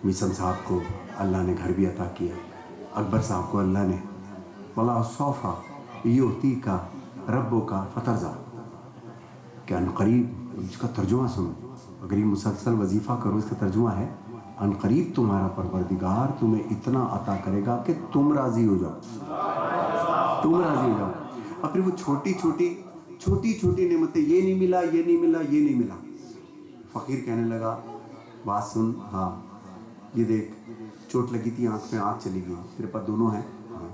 S2: میسم صاحب کو اللہ نے گھر بھی عطا کیا، اکبر صاحب کو اللہ نے وَلَا صوفہ یُؤْتِیکَ رَبُّکَ فَتَرْضَیٰ، کہ عنقریب، اس کا ترجمہ سنو، اگر یہ مسلسل وظیفہ کرو، اس کا ترجمہ ہے عنقریب تمہارا پروردگار تمہیں اتنا عطا کرے گا کہ تم راضی ہو جاؤ، تم راضی ہو جاؤ۔ اور پھر وہ چھوٹی چھوٹی نعمتیں، یہ نہیں ملا، یہ نہیں ملا، یہ نہیں ملا. فقیر کہنے لگا بات سن، ہاں یہ دیکھ چوٹ لگی تھی آنکھ میں، آنکھ چلی گئی، تیرے پاس دونوں ہیں؟ ہاں.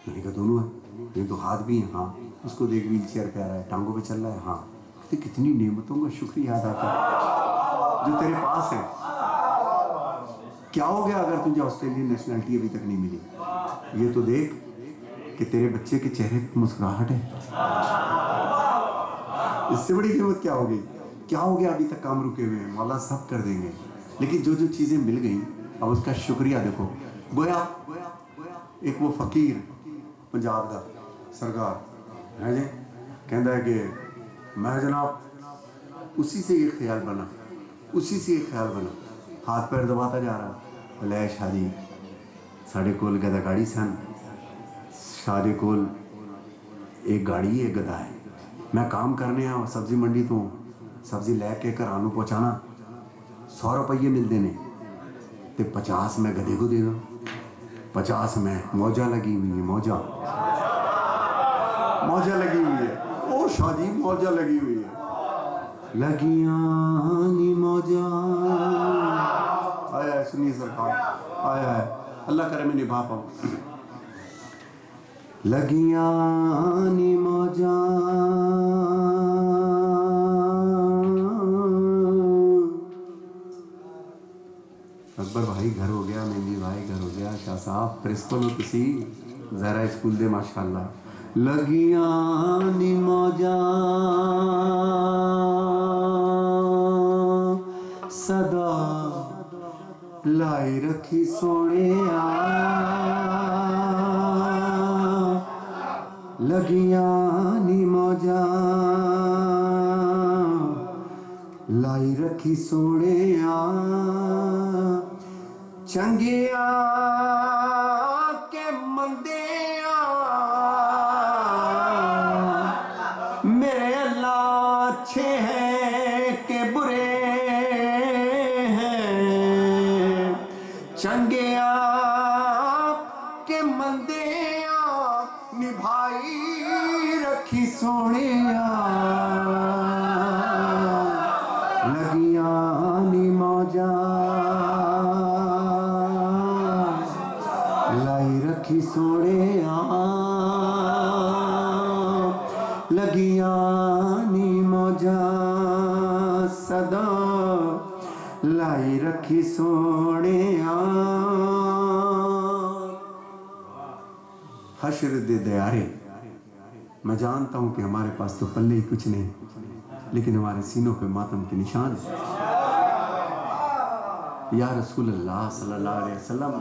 S2: میں نے کہا دونوں ہیں؟ یہ تو ہاتھ بھی ہیں. ہاں. اس کو دیکھ ویل چیئر پہ آ رہا ہے، ٹانگوں پہ چل رہا ہے. ہاں. کتنی نعمتوں کا شکریہ ادا کر جو تیرے پاس ہے. کیا ہو گیا اگر تجھے آسٹریلین نیشنلٹی ابھی تک نہیں ملی؟ یہ تو دیکھ کہ تیرے بچے کے چہرے پہ مسکراہٹ ہے. اس سے بڑی نعمت کیا ہو گئی؟ کیا ہو گیا ابھی تک کام رکے ہوئے ہیں؟ مولا سب کر دیں گے. لیکن جو چیزیں مل گئیں اب اس کا شکریہ دیکھو. گویا ایک وہ فقیر پنجاب کا سرکار ہے جی، کہتا ہے کہ میں جناب اسی سے یہ خیال بنا ہاتھ پیر دباتا جا رہا. لے شاہ جی ساڑھے کول گدا گاڑی سن، ساڑھے کول ایک گاڑی ہے، گدا ہے. میں کام کرنے آ سبزی منڈی تو سبزی لے کے گھرانوں پہنچانا، 100 روپیے ملتے ہیں تو 50 میں گدے کو دے دو، 50 میں موجہ لگی ہوئی ہے. موجہ لگی ہوئی ہے. او شاہ جی موجہ لگی ہوئی ہے. لگیاں نی موجہ. آیا ہے سنیے سرکار، آیا ہے. اللہ کرے میں نبھا پاؤں. لگیاں نی موجہ اکبر بھائی گھر ہو گیا، مہندی بھائی گھر ہو گیا، شاہ صاحب پرنسپل ہو تسی زہرا اسکول دے ماشاءاللہ. لگیاں نی موجہ صدا لائی رکھی سونے لگیاں نی موجہ لائی رکھی سونے چنگیا کے مندیا میرے اللہ اچھے ہیں کہ برے ہیں. چنگیا کے مندیا نبھائی رکھی سونے لگیاں نی موجہ لائی رکھی سونے لگیاں نی موجہ صدا لائی رکھی سونے. حشر دے دیارے، میں جانتا ہوں کہ ہمارے پاس تو پلے ہی کچھ نہیں، لیکن ہمارے سینوں پہ ماتم کے نشان ہیں. یا رسول اللہ صلی اللہ علیہ وسلم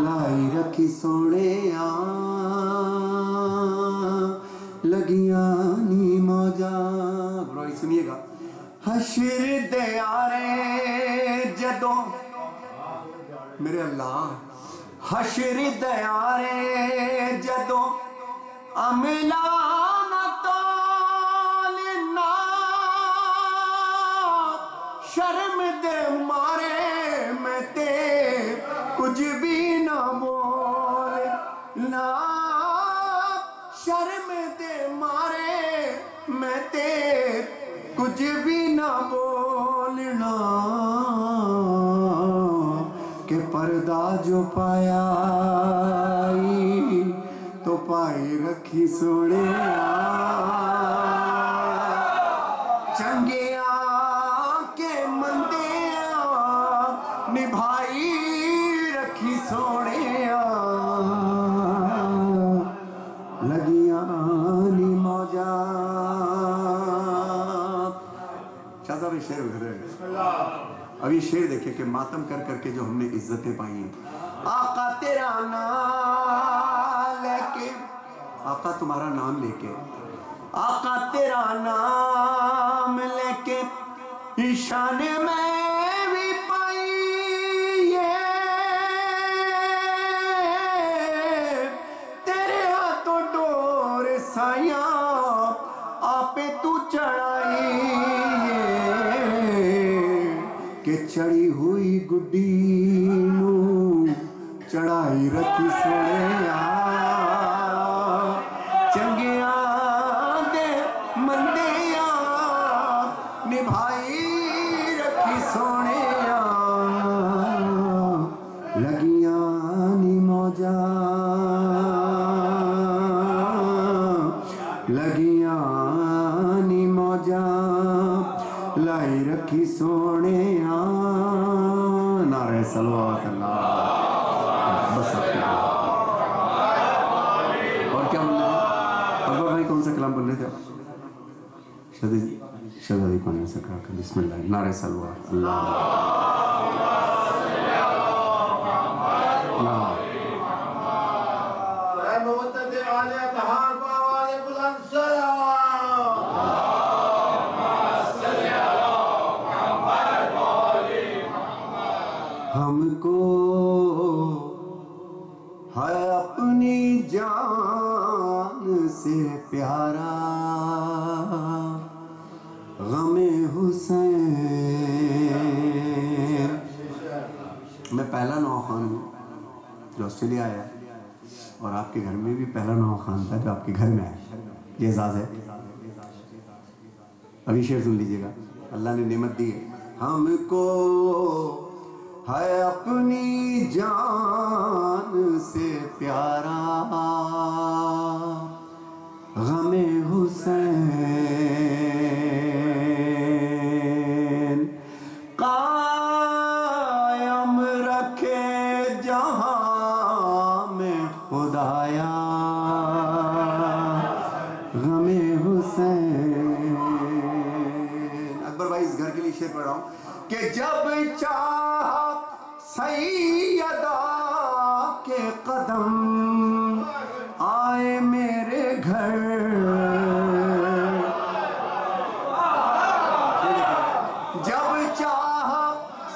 S2: لائی رکھی سونے لگیاں نی موجہ. برائی سنیے گا. حشر دیارے جدوں میرے اللہ، حشر دیارے جدوں عملہ نہ تولنا شرم دے مارے میں تے کچھ بھی نہ بولنا. شرم دے مارے میں تے کچھ بھی نہ بولنا کہ پردہ جو پایا تو پائی رکھی سونے چنگیا کے مندیا نبھائی رکھی سونے لگیاں نی موجہ. شاہ صاحب شعر ادھر ابھی شعر دیکھیں کہ ماتم کر کر کے جو ہم نے عزتیں پائی ہیں. آقا تیرا نام لے کے، آقا تمہارا نام لے کے، آقا تیرا نام لے کے شان میں بھی پائی تیرے ہاتھوں ڈور سایاں آپ تو چڑھائی کہ چڑھی ہوئی گڈی نو چڑھائی لائی رکھی سونے چنگیاں دے مندیاں نبھائی رکھی سونے لگیاں نی موجاں لگیاں نی موجاں لائی رکھی سونے نعرہ صلوات اللہ بس اور کیا بول رہے تھے اکبر بھائی کون سا کلام بول رہے تھے شہزادی کون سا کلام بسم اللہ نعرہ صلوات اللہ ہم کو ہے اپنی جان سے پیارا غم حسین میں پہلا نوخان ہوں جو آسٹریلیا آیا اور آپ کے گھر میں بھی پہلا نوخان تھا جو آپ کے گھر میں آیا یہ اعزاز ہے ابھی شعر سن لیجئے گا اللہ نے نعمت دی ہے ہم کو ہے اپنی جان سے پیارا غم حسین قائم رکھے جہاں میں خدایا غم حسین اکبر بھائی اس گھر کے لیے شعر پڑھ رہا ہوں کہ جب چاہا سیدہ کے قدم آئے میرے گھر جب چاہا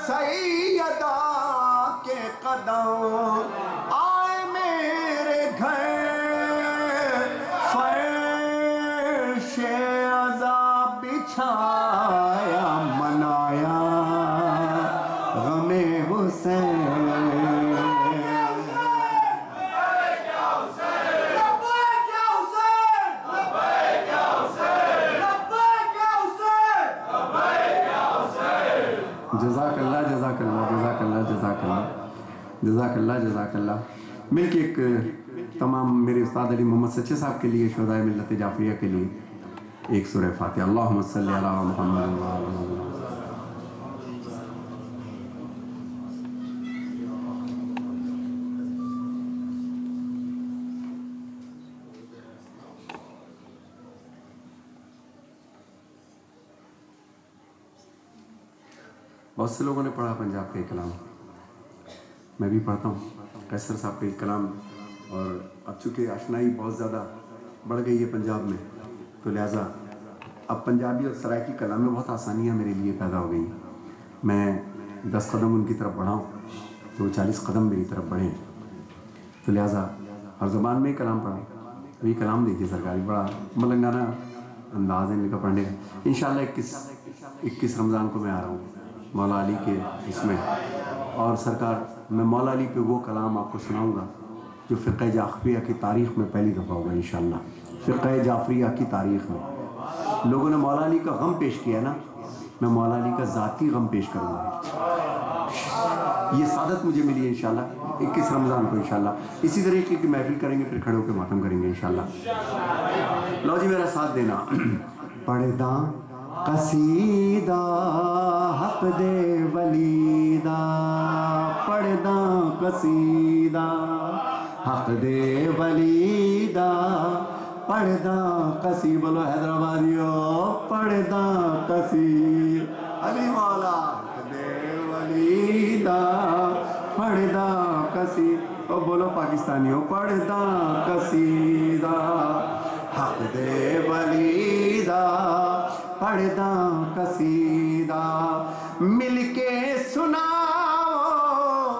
S2: سیدہ کے قدم آئے میرے گھر فرش عذاب بچھایا منایا غم حسین جزاک اللہ جزاک اللہ جزاک اللہ جزاک اللہ جزاک اللہ جزاک اللہ مل کے ایک تمام میرے استاد علی محمد سچے صاحب کے لیے شہدائے ملت جعفریہ کے لیے ایک سورہ فاتحہ اللہم صلی علی محمد بہت سے لوگوں نے پڑھا پنجاب کا ایک کلام میں بھی پڑھتا ہوں قیصر صاحب کا ایک کلام اور اب چونکہ آشنائی بہت زیادہ بڑھ گئی ہے پنجاب میں تو لہٰذا اب پنجابی اور سرائکی کلام میں بہت آسانیاں میرے لیے پیدا ہو گئی میں 10 قدم ان کی طرف بڑھاؤں تو 40 قدم میری طرف بڑھیں تو لہٰذا ہر زبان میں ہی کلام پڑھا تو یہ کلام دیکھیے سرکاری بڑا ملنگانہ انداز ہے ان کا پڑھنے کا انشاءاللہ 21 رمضان کو میں آ رہا ہوں مولا علی کے اس میں اور سرکار میں مولا علی پہ وہ کلام آپ کو سناؤں گا جو فقہ جعفریہ کی تاریخ میں پہلی دفعہ ہوگا انشاءاللہ فقہ جعفریہ کی تاریخ میں لوگوں نے مولا علی کا غم پیش کیا نا میں مولا علی کا ذاتی غم پیش کروں گا یہ سعادت مجھے ملی ہے انشاءاللہ 21 رمضان کو انشاءاللہ اسی طریقے کی محفل کریں گے پھر کھڑے ہو کے ماتم کریں گے انشاءاللہ لو جی میرا ساتھ دینا پڑھداں قصیدہ حق دے ولیدہ پڑھداں قصیدہ حق دے ولیدہ پڑھداں قصیدہ بولو حیدرآبادیو پڑھداں قصیدہ علی مولا حق دے ولیدہ پڑھداں قصیدہ او بولو پاکستانیو پڑھداں قصیدہ حق دے ولیدہ پڑھداں قصیدہ مل کے سناؤ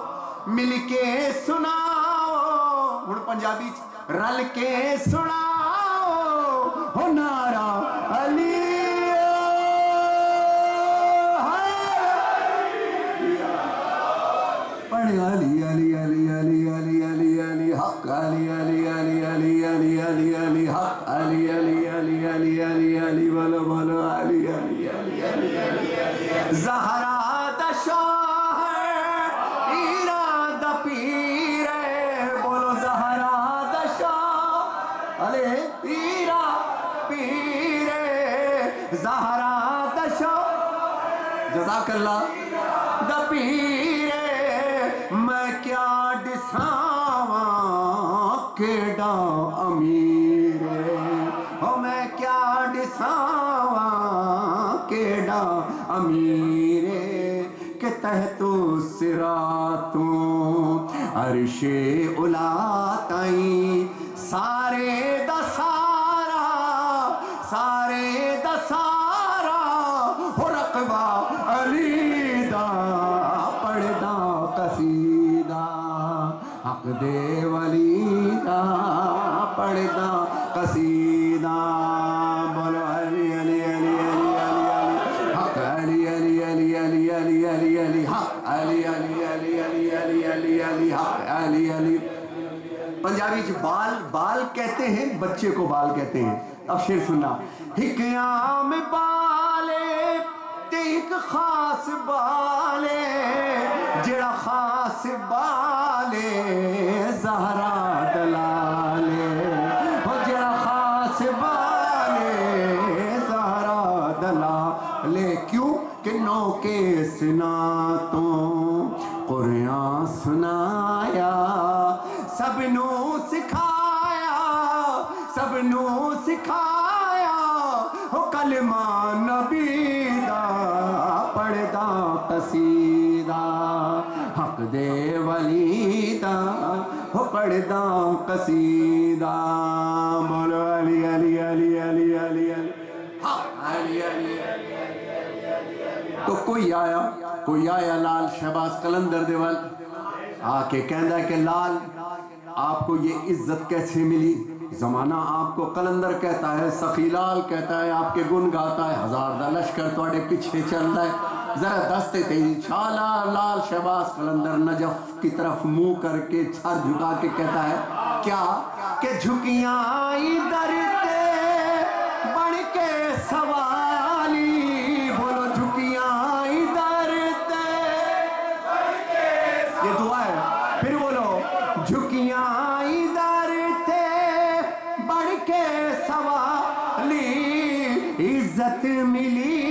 S2: ہن پنجابی رل کے سناؤ ہو نعرہ علی پڑھ علی علی علی علی علی علی علی علی حق علی علی علی علی علی علی بولو بولو علی علی علی علی علی زہرا دا شاہ ایران دا پیر بولو زہرا دا شاہ علی ایران پیر زہرا دا شاہ جزاک اللہ دا پیر میں کیا ڈساواں کیڑا امیر ہو میں کیا ڈساواں کیڑا امیر کہ تحت صراطوں عرش اولا تائیں سارے دا سارا ہو رقبہ علی دا پڑھدا قصیدہ حق دے ولی دا پڑھدا قصیدہ بولو علی علی علی علی علی علی حق علی علی علی علی علی علی علی حق علی علی علی علی علی علی علی حق علی علی پنجابی چ بال کہتے ہیں بچے کو بال کہتے ہیں اب شعر سننا ایک عام بالے تے ایک خاص بالے جڑا خاص بالے زہرا دلالے وہ جڑا خاص بالے زہرا دلالے کیوں کہ نو کے سناتوں قرآن سنایا سب نو سکھایا ہو کلمہ نبی دا پڑھدا قصیدہ حق دے ولی دا ہو پڑھدا قصیدہ بولو علی علی علی علی علی علی حق علی علی تو کوئی آیا لال شہباز قلندر دے وال آ کے کہندا ہے کہ لال آپ کو یہ عزت کیسے ملی زمانہ آپ کو قلندر کہتا ہے سخی لال کہتا ہے آپ کے گن گاتا ہے ہزار دا لشکر توڑے پیچھے چل رہا ہے ذرا دستے تیزی چھالا لال شہباز قلندر نجف کی طرف منہ کر کے چھر جھکا کے کہتا ہے کیا کہ جھکیاں ادھر تے بڑھ کے سوالی بولو جھکیاں ادھر تے یہ دعا ہے پھر بولو جھکیاں ادھر تے بڑھ کے سوالی عزت ملی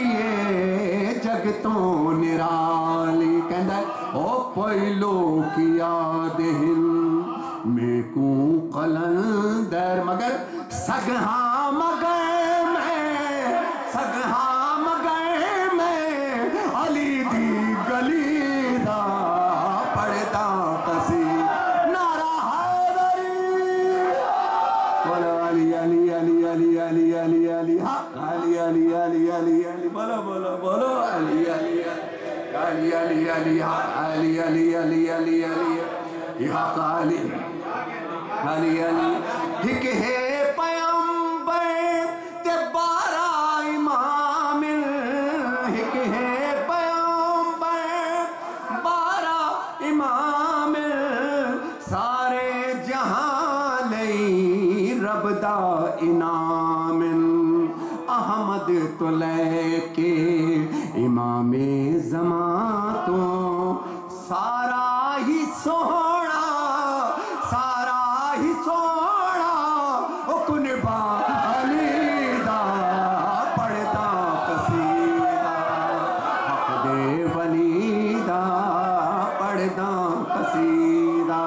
S2: یہ جگتوں نرالی کہندہ ہے او پہلو کیا دہل میں کوں قلندر مگر سگہاں مگر میں علی دی گلی دا پڑھدا قصیدہ نعرہ حیدری بولو علی علی علی علی علی علی علی حق علی علی علی علی علی بولو بولو بولو علی علی علی علی علی حق علی علی علی علی علی حق علی علی علی ایک ہے پیغمبر تے 12 امام ایک ہے پیغمبر 12 امام سارے جہاں لئی رب دا انعام احمد تو لے کے امام زمان تو سارا ہی سونا کنبا علی دا پڑھدا قصیدہ حق دے ولی دا پڑھدا قصیدہ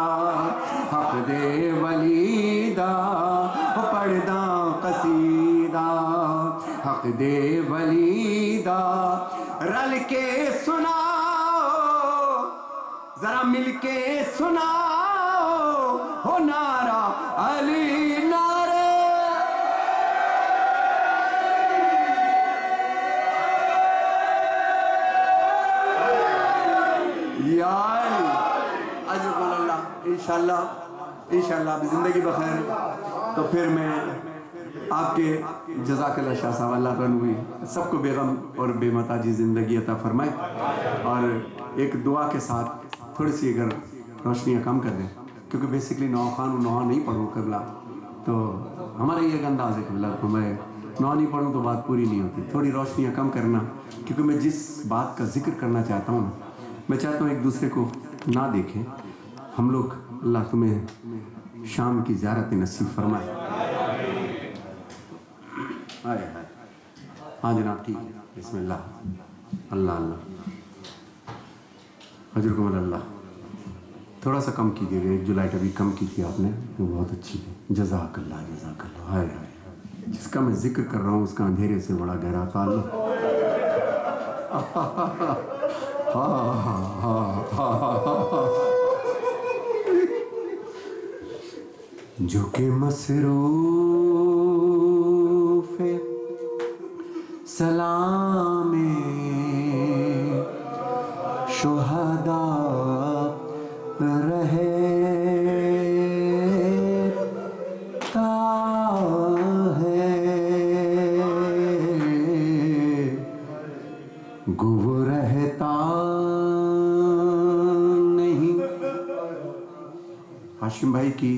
S2: حق دے ولی دا پڑھدا قصیدہ حق دے ولی دا رل کے سناؤ ذرا مل کے سناؤ ہو نعرہ علی نعرہ یا علی عجب اللہ انشاءاللہ زندگی بخیر تو پھر میں آپ کے جزاک اللہ شاہ صاحب اللہ تعالیٰ ہوئی سب کو بے غم اور بے متاجی زندگی عطا فرمائے اور ایک دعا کے ساتھ تھوڑی سی اگر روشنیاں کم کر دیں کیونکہ بیسکلی نوخان و نوحہ نہیں پڑھوں قبلہ
S1: تو ہمارا یہ ایک انداز ہے قبلہ کو میں 9 نہیں پڑھوں تو بات پوری نہیں ہوتی. تھوڑی روشنیاں کم کرنا, کیونکہ میں جس بات کا ذکر کرنا چاہتا ہوں میں چاہتا ہوں ایک دوسرے کو نہ دیکھیں. ہم لوگ, اللہ تمہیں شام کی زیارت نصیب فرمائے. ہاں جناب ٹھیک ہے, بسم اللہ. اللہ اللہ حضرکم اللہ. تھوڑا سا کم کیجیے گا, 1 جولائی ابھی کم کی تھی آپ نے, وہ بہت اچھی تھی. جزاک اللہ جزاک اللہ. ہائے ہائے, جس کا میں ذکر کر رہا ہوں اس کا اندھیرے سے بڑا گہرا تعلق. جو کہ مصروف سلام شہداء رہے تا ہے, گو رہتا نہیں. ہاشم بھائی کی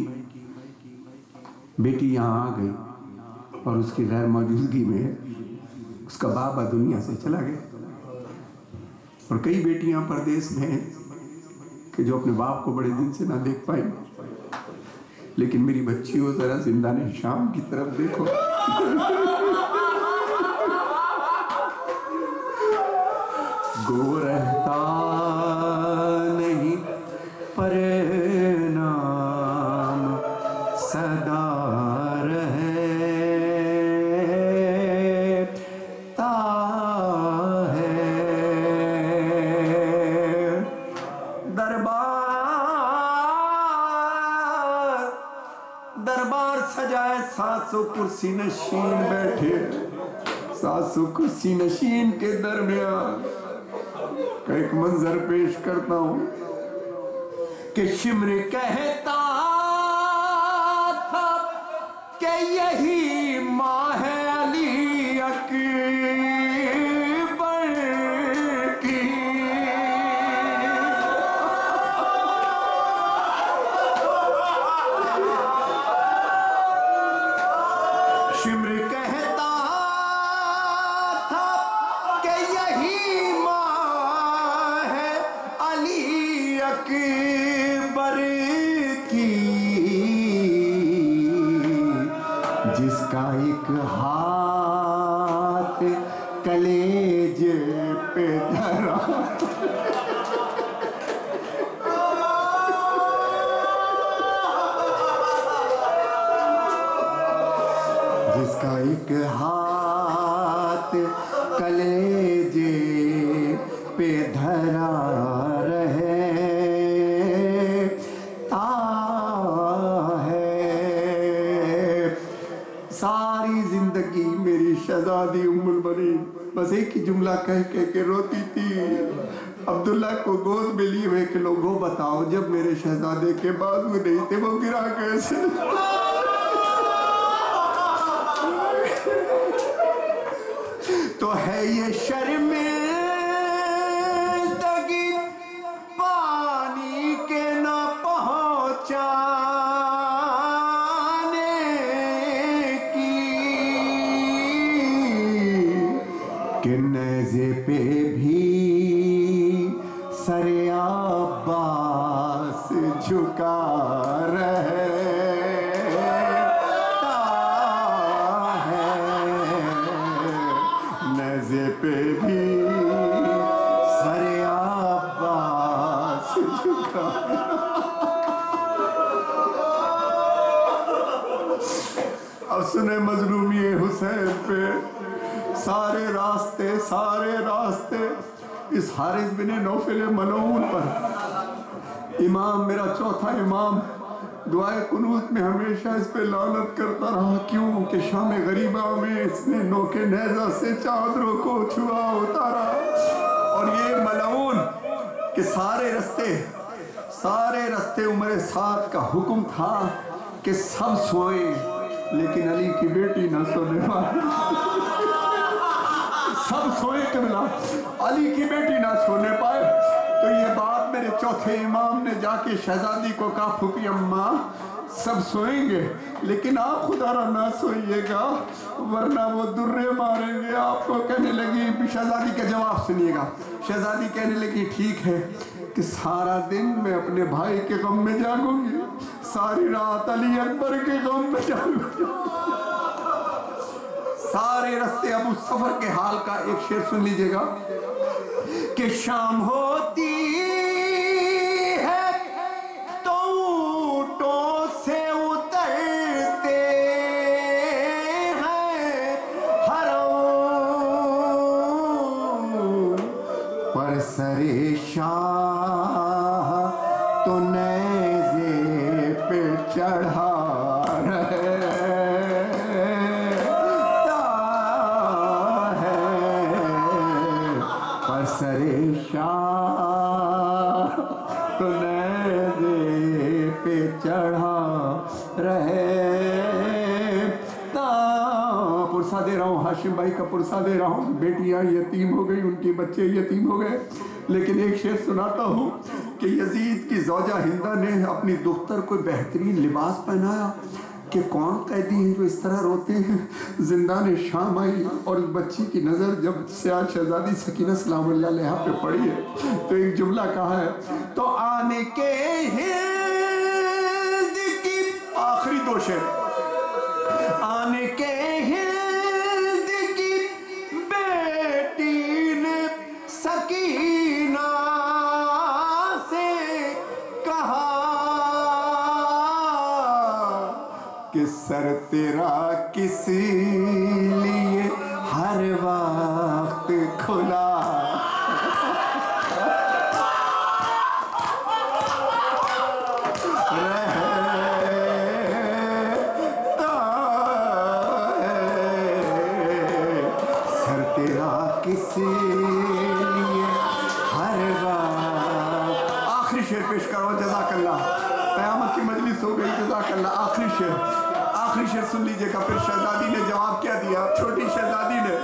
S1: بیٹی یہاں آ گئی اور اس کی غیر موجودگی میں اس کا بابا دنیا سے چلا گیا, اور کئی بیٹیاں پردیس میں ہیں کہ جو اپنے باپ کو بڑے دن سے نہ دیکھ پائیں. لیکن میری بچیوں ذرا زندان شام کی طرف دیکھو. گو رہتا نہیں پر نام صدا رہتا ہے. دربار سجائے 700 کرسی نشین بیٹھے, 700 کرسی نشین کے درمیان کا ایک منظر پیش کرتا ہوں کہ شمر کہتا تھا کہ یہی ماں ہے علی اکبر کی. شمر کہتا تھا کہ یہی ماں ہے علی اکبر کی, جس کا ایک ہاتھ کلیجے پہ دھرا, جس کا ایک ہاتھ کلیجے پہ دھرا رہتا ہے. ساری زندگی میری شہزادی ام البنین بس ایک ہی جملہ کہہ کے روتی تھی. عبداللہ کو گود میں لیے ہوئے کہ لوگوں بتاؤ جب میرے شہزادے کے بازو نہیں تھے وہ گرا کیسے. تو ہے یہ شرمندگی پانی کے نہ پہنچانے کی, کہ نیزے پہ بھی سر عباس جھکا رہتا ہے. نیزے پہ بھی سر عباس جھکا. اب سنیں مظلومی حسین پہ سارے راستے اس حارث بن نوفل ملعون پر. امام میرا چوتھا امام دعائے قنوت میں ہمیشہ اس پہ لعنت کرتا رہا. کیوں کہ شام غریبہ میں اس نے نوکے نیزہ سے چادروں کو چھوا اتارا. اور یہ ملعون کہ سارے رستے عمر سعد کا حکم تھا کہ سب سوئے لیکن علی کی بیٹی نہ سونے پائے. سب سوئے قبلہ, علی کی بیٹی نہ سونے پائے. تو یہ بات میرے چوتھے امام نے جا کے شہزادی کو کہا, پھوپھی اماں
S2: سب سوئیں گے لیکن آپ خدا را نہ سوئیے گا ورنہ وہ درے ماریں گے آپ کو. کہنے لگی, شہزادی کا جواب سنیے گا. شہزادی کہنے لگی ٹھیک ہے کہ سارا دن میں اپنے بھائی کے غم میں جاگوں گی, ساری رات علی اکبر کے غم میں جاگوں گی. سارے رستے ابو سفر کے حال کا ایک شعر سن لیجئے گا کہ شام ہوتی ہے تو اونٹوں سے اترتے ہیں حرم پر سر شاہ تو نیزے پہ چڑھا رہے سر شاہ تو نیزے پہ چڑھا رہے. پرسہ دے رہا ہوں, ہاشم بھائی کا پرسہ دے رہا ہوں. بیٹیاں یتیم ہو گئی, ان کے بچے یتیم ہو گئے, لیکن ایک شعر سناتا ہوں کہ یزید کی زوجہ ہندہ نے اپنی دختر کو بہترین لباس پہنایا کہ کون قیدی ہیں جو اس طرح روتے ہیں. زندان شام آئی اور اس بچی کی نظر جب سیاہ شہزادی سکینہ سلام اللہ علیہا پہ پڑی ہے تو ایک جملہ کہا ہے, تو آنے کے ہند کی آخری دو شعر, آنے کے ہند کی بیٹی نے سکینہ سے کہا کہ سر تیرا کس لیے ہر وقت کھلا رہتا ہے, سر تیرا کس لیے ہر وقت. آخری شعر پیش کرو, جزاک اللہ. قیامت کی مجلس ہو گئی, جزاک اللہ. آخری شعر سن لیجئے گا. پھر شہزادی نے جواب کیا دیا, چھوٹی شہزادی نے,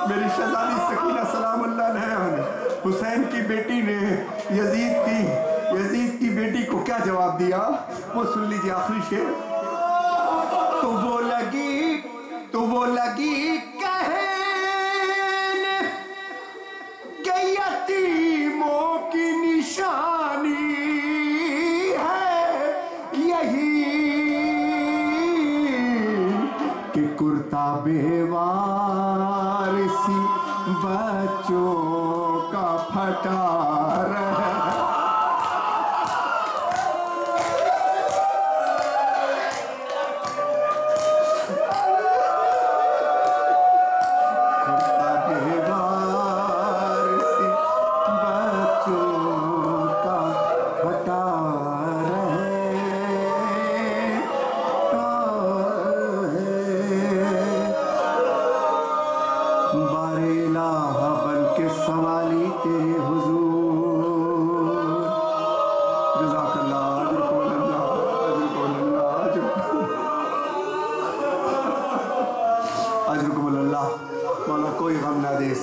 S2: میری شہزادی سکینہ سلام اللہ علیہا نے, حسین کی بیٹی نے یزید کی بیٹی کو کیا جواب دیا وہ سن لیجئے. آخری شعر, تو وہ لگی کہنے کہ یتیموں کی نشانی ہے یہی کہ کرتا بے وارثی بچوں کا پھٹا رہے.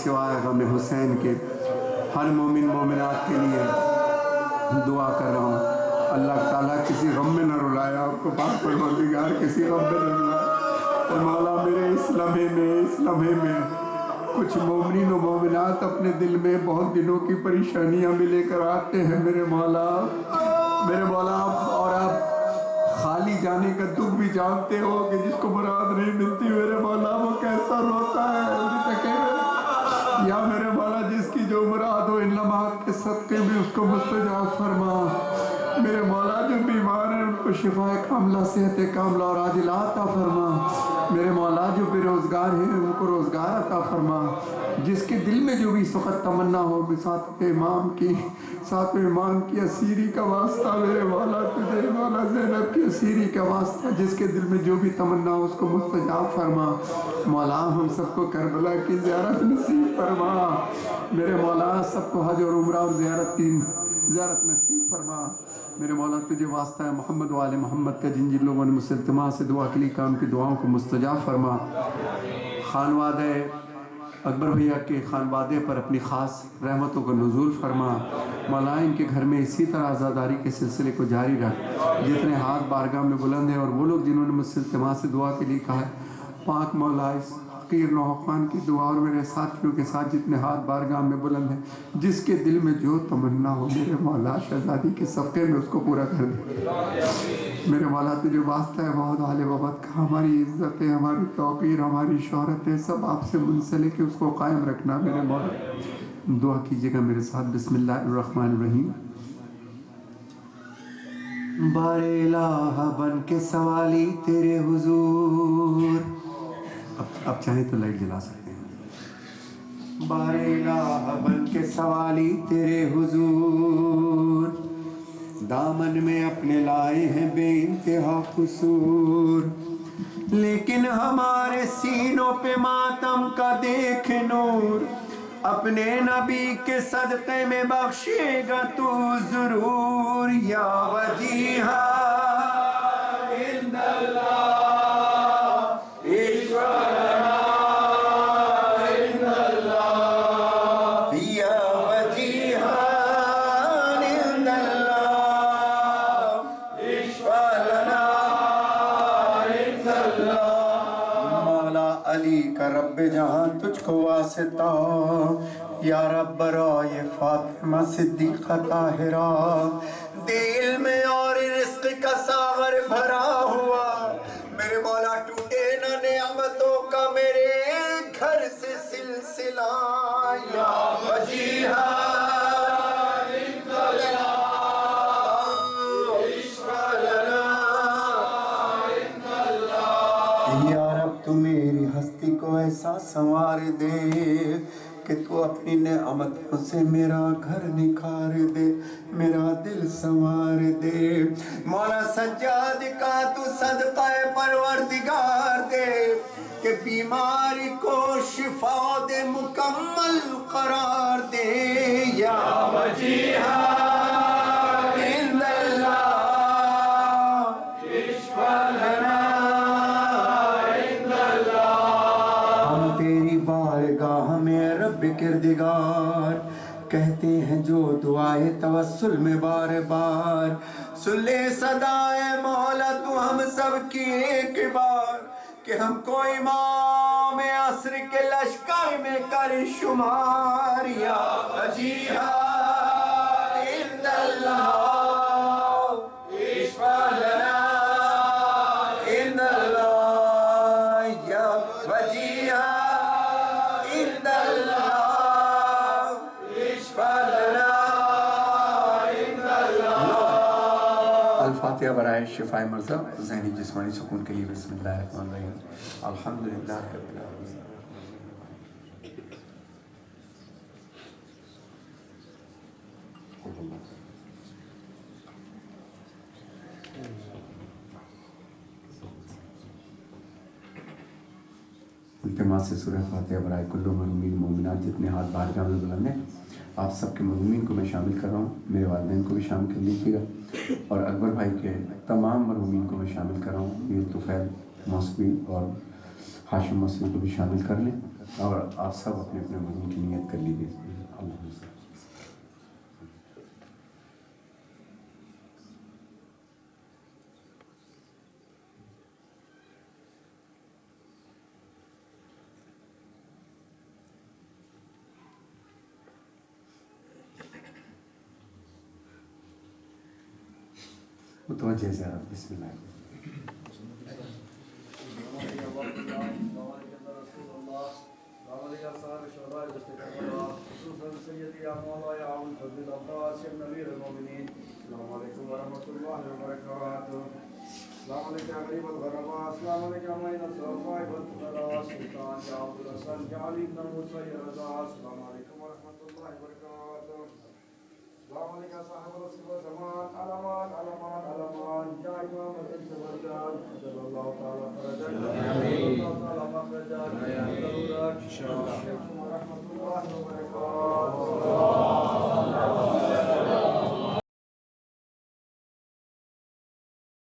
S2: سوائے غم حسین کے ہر مومن مومنات کے لیے دعا کر رہا ہوں. اللہ تعالیٰ کسی غم میں نہ رلائے آپ کو, پاک پروردگار کسی غم میں نہ رلائے. اور مولا میرے اس لمحے میں کچھ مومنین و مومنات اپنے دل میں بہت دنوں کی پریشانیاں بھی لے کر آتے ہیں. میرے مولا اور آپ خالی جانے کا دکھ بھی جانتے ہو کہ جس کو مراد نہیں ملتی میرے مولا وہ کیسا روتا ہے. یا میرے مولا جس کی جو مراد ہو ان لمحات کے صدقے بھی اس کو مستجاب فرما. میرے مولا جو بیمار ہیں ان کو شفا کاملہ, صحت کاملہ اور عاجلہ عطا فرما. میرے مولا جو بے روزگار ہیں ان کو روزگار عطا فرما. جس کے دل میں جو بھی اس وقت تمنا ہو, ساتھ امام کی اسیری کا واسطہ میرے مولا تجھے, مولا زینب کی اسیری کا واسطہ, جس کے دل میں جو بھی تمنا ہو اس کو مستجاب فرما. مولا ہم سب کو کربلا کی زیارت نصیب فرما. میرے مولا سب کو حج اور عمرہ اور زیارت نصیب فرما. میرے مولا تجھے واسطہ ہے محمد و آل محمد کا, جن لوگوں نے مجھ سے التماس سے دعا کے لیے کام کی دعاؤں کو مستجاب فرما. خانوادہ
S4: اکبر بھیا کے خانوادے پر اپنی خاص رحمتوں کو نزول فرما مولا، ان کے گھر میں اسی طرح عزاداری کے سلسلے کو جاری رکھ، جتنے ہاتھ بارگاہ میں بلند ہیں اور وہ لوگ جنہوں نے مجھ سے التماس سے دعا کے لیے کہا ہے، پاک مولا اس فقیر نوحان کی دعا اور میرے ساتھیوں کے ساتھ جتنے ہاتھ بارگاہ میں بلند ہیں، جس کے دل میں جو تمنا ہو میرے مولا شہزادی کے صفحے میں اس کو پورا کر دے۔ میرے مولا تجھے واسطہ ہے بہت حال وبت کا، ہماری عزت ہے، ہماری توقیر، ہماری شہرت ہے، سب آپ سے منسلک ہے، اس کو قائم رکھنا میرے مولا۔ دعا کیجئے گا میرے ساتھ، بسم اللہ الرحمن الرحیم۔ بار الہ بن کے سوالی تیرے حضور، اب چاہیں تو لائٹ جلا سکتے ہیں۔ بار الہ بن کے سوالی تیرے حضور، دامن میں اپنے لائے ہیں بے انتہا قصور، لیکن ہمارے سینوں پہ ماتم کا دیکھ نور، اپنے نبی کے صدقے میں بخشے گا تو ضرور، یا وجیہا عند اللہ اشفعنا عند اللہ، یا وجیہا عند اللہ اشفع لنا عند اللہ۔ مولا علی کا رب جہاں تجھ کو واسطہ، یا رب برائے فاطمہ صدیقہ طاہرہ، دے علم اور رزق کا ساغر بھرا ہوا، میرے مولا ٹوٹے نہ نعمتوں کا میرے گھر سے سلسلہ، یا وجیہا عند اللہ اشفع لنا عند اللہ۔ یا رب تو میری ہستی کو ایسا سنوار دے کہ تو اپنی نعمتوں سے میرا گھر نکھار دے، میرا دل سنوار دے۔ مولا سجاد کا تو صدقہ پروردگار دے کہ بیماری کو شفا دے، مکمل قرار دے، یا وجیہا عند اللہ اشفع لنا عند اللہ۔ ہم تیری بارگاہ میں رب کردگار کہتے ہیں جو دعائے توسل میں بار بار، سن لے صدائے مولا تو ہم سب کی ایک بار، کہ ہم کو امام عصر کے لشکر میں کر شمار، یا وجیہا عند اللہ اشفع لنا عند اللہ، یا وجیہا عند اللہ اشفع لنا عند اللہ۔ الفاتحہ برائے شفاء مرضی ذہنی جسمانی سکون کے لیے، بسم اللہ الرحمن الرحیم، الحمدللہ رب العالمین۔ التماس سے سورہ فاتحہ برائے کل مرحومین مومنات جتنے ہاتھ بارگاہ میں بلند ہیں، آپ سب کے مرحومین کو میں شامل کر رہا ہوں، میرے والدین کو بھی شامل کر لیجیے گا، اور اکبر بھائی کے تمام مرحومین کو میں شامل کر رہا ہوں، میر طفیل موسوی اور ہاشم موسوی کو بھی شامل کر لیں، اور آپ سب اپنے اپنے مرحوم کی نیت کر لیجیے۔ متوجہ سے آپ بسم اللہ۔
S3: السلام علیکم ورحمۃ اللہ وبرکاتہ۔ السلام علیکم یا غریب الغرباء، السلام علیکم یا معین الضعفاء والفقراء، سلطان یا عبد الحسن یا علی بن موسیٰ یا رضا، السلام علیکم ورحمۃ اللہ وبرکاتہ۔ السلام علیکم صاحب رسول زمان، علمان علمان علمان، یا امام الانس والجان، صلی اللہ تعالیٰ فرجہ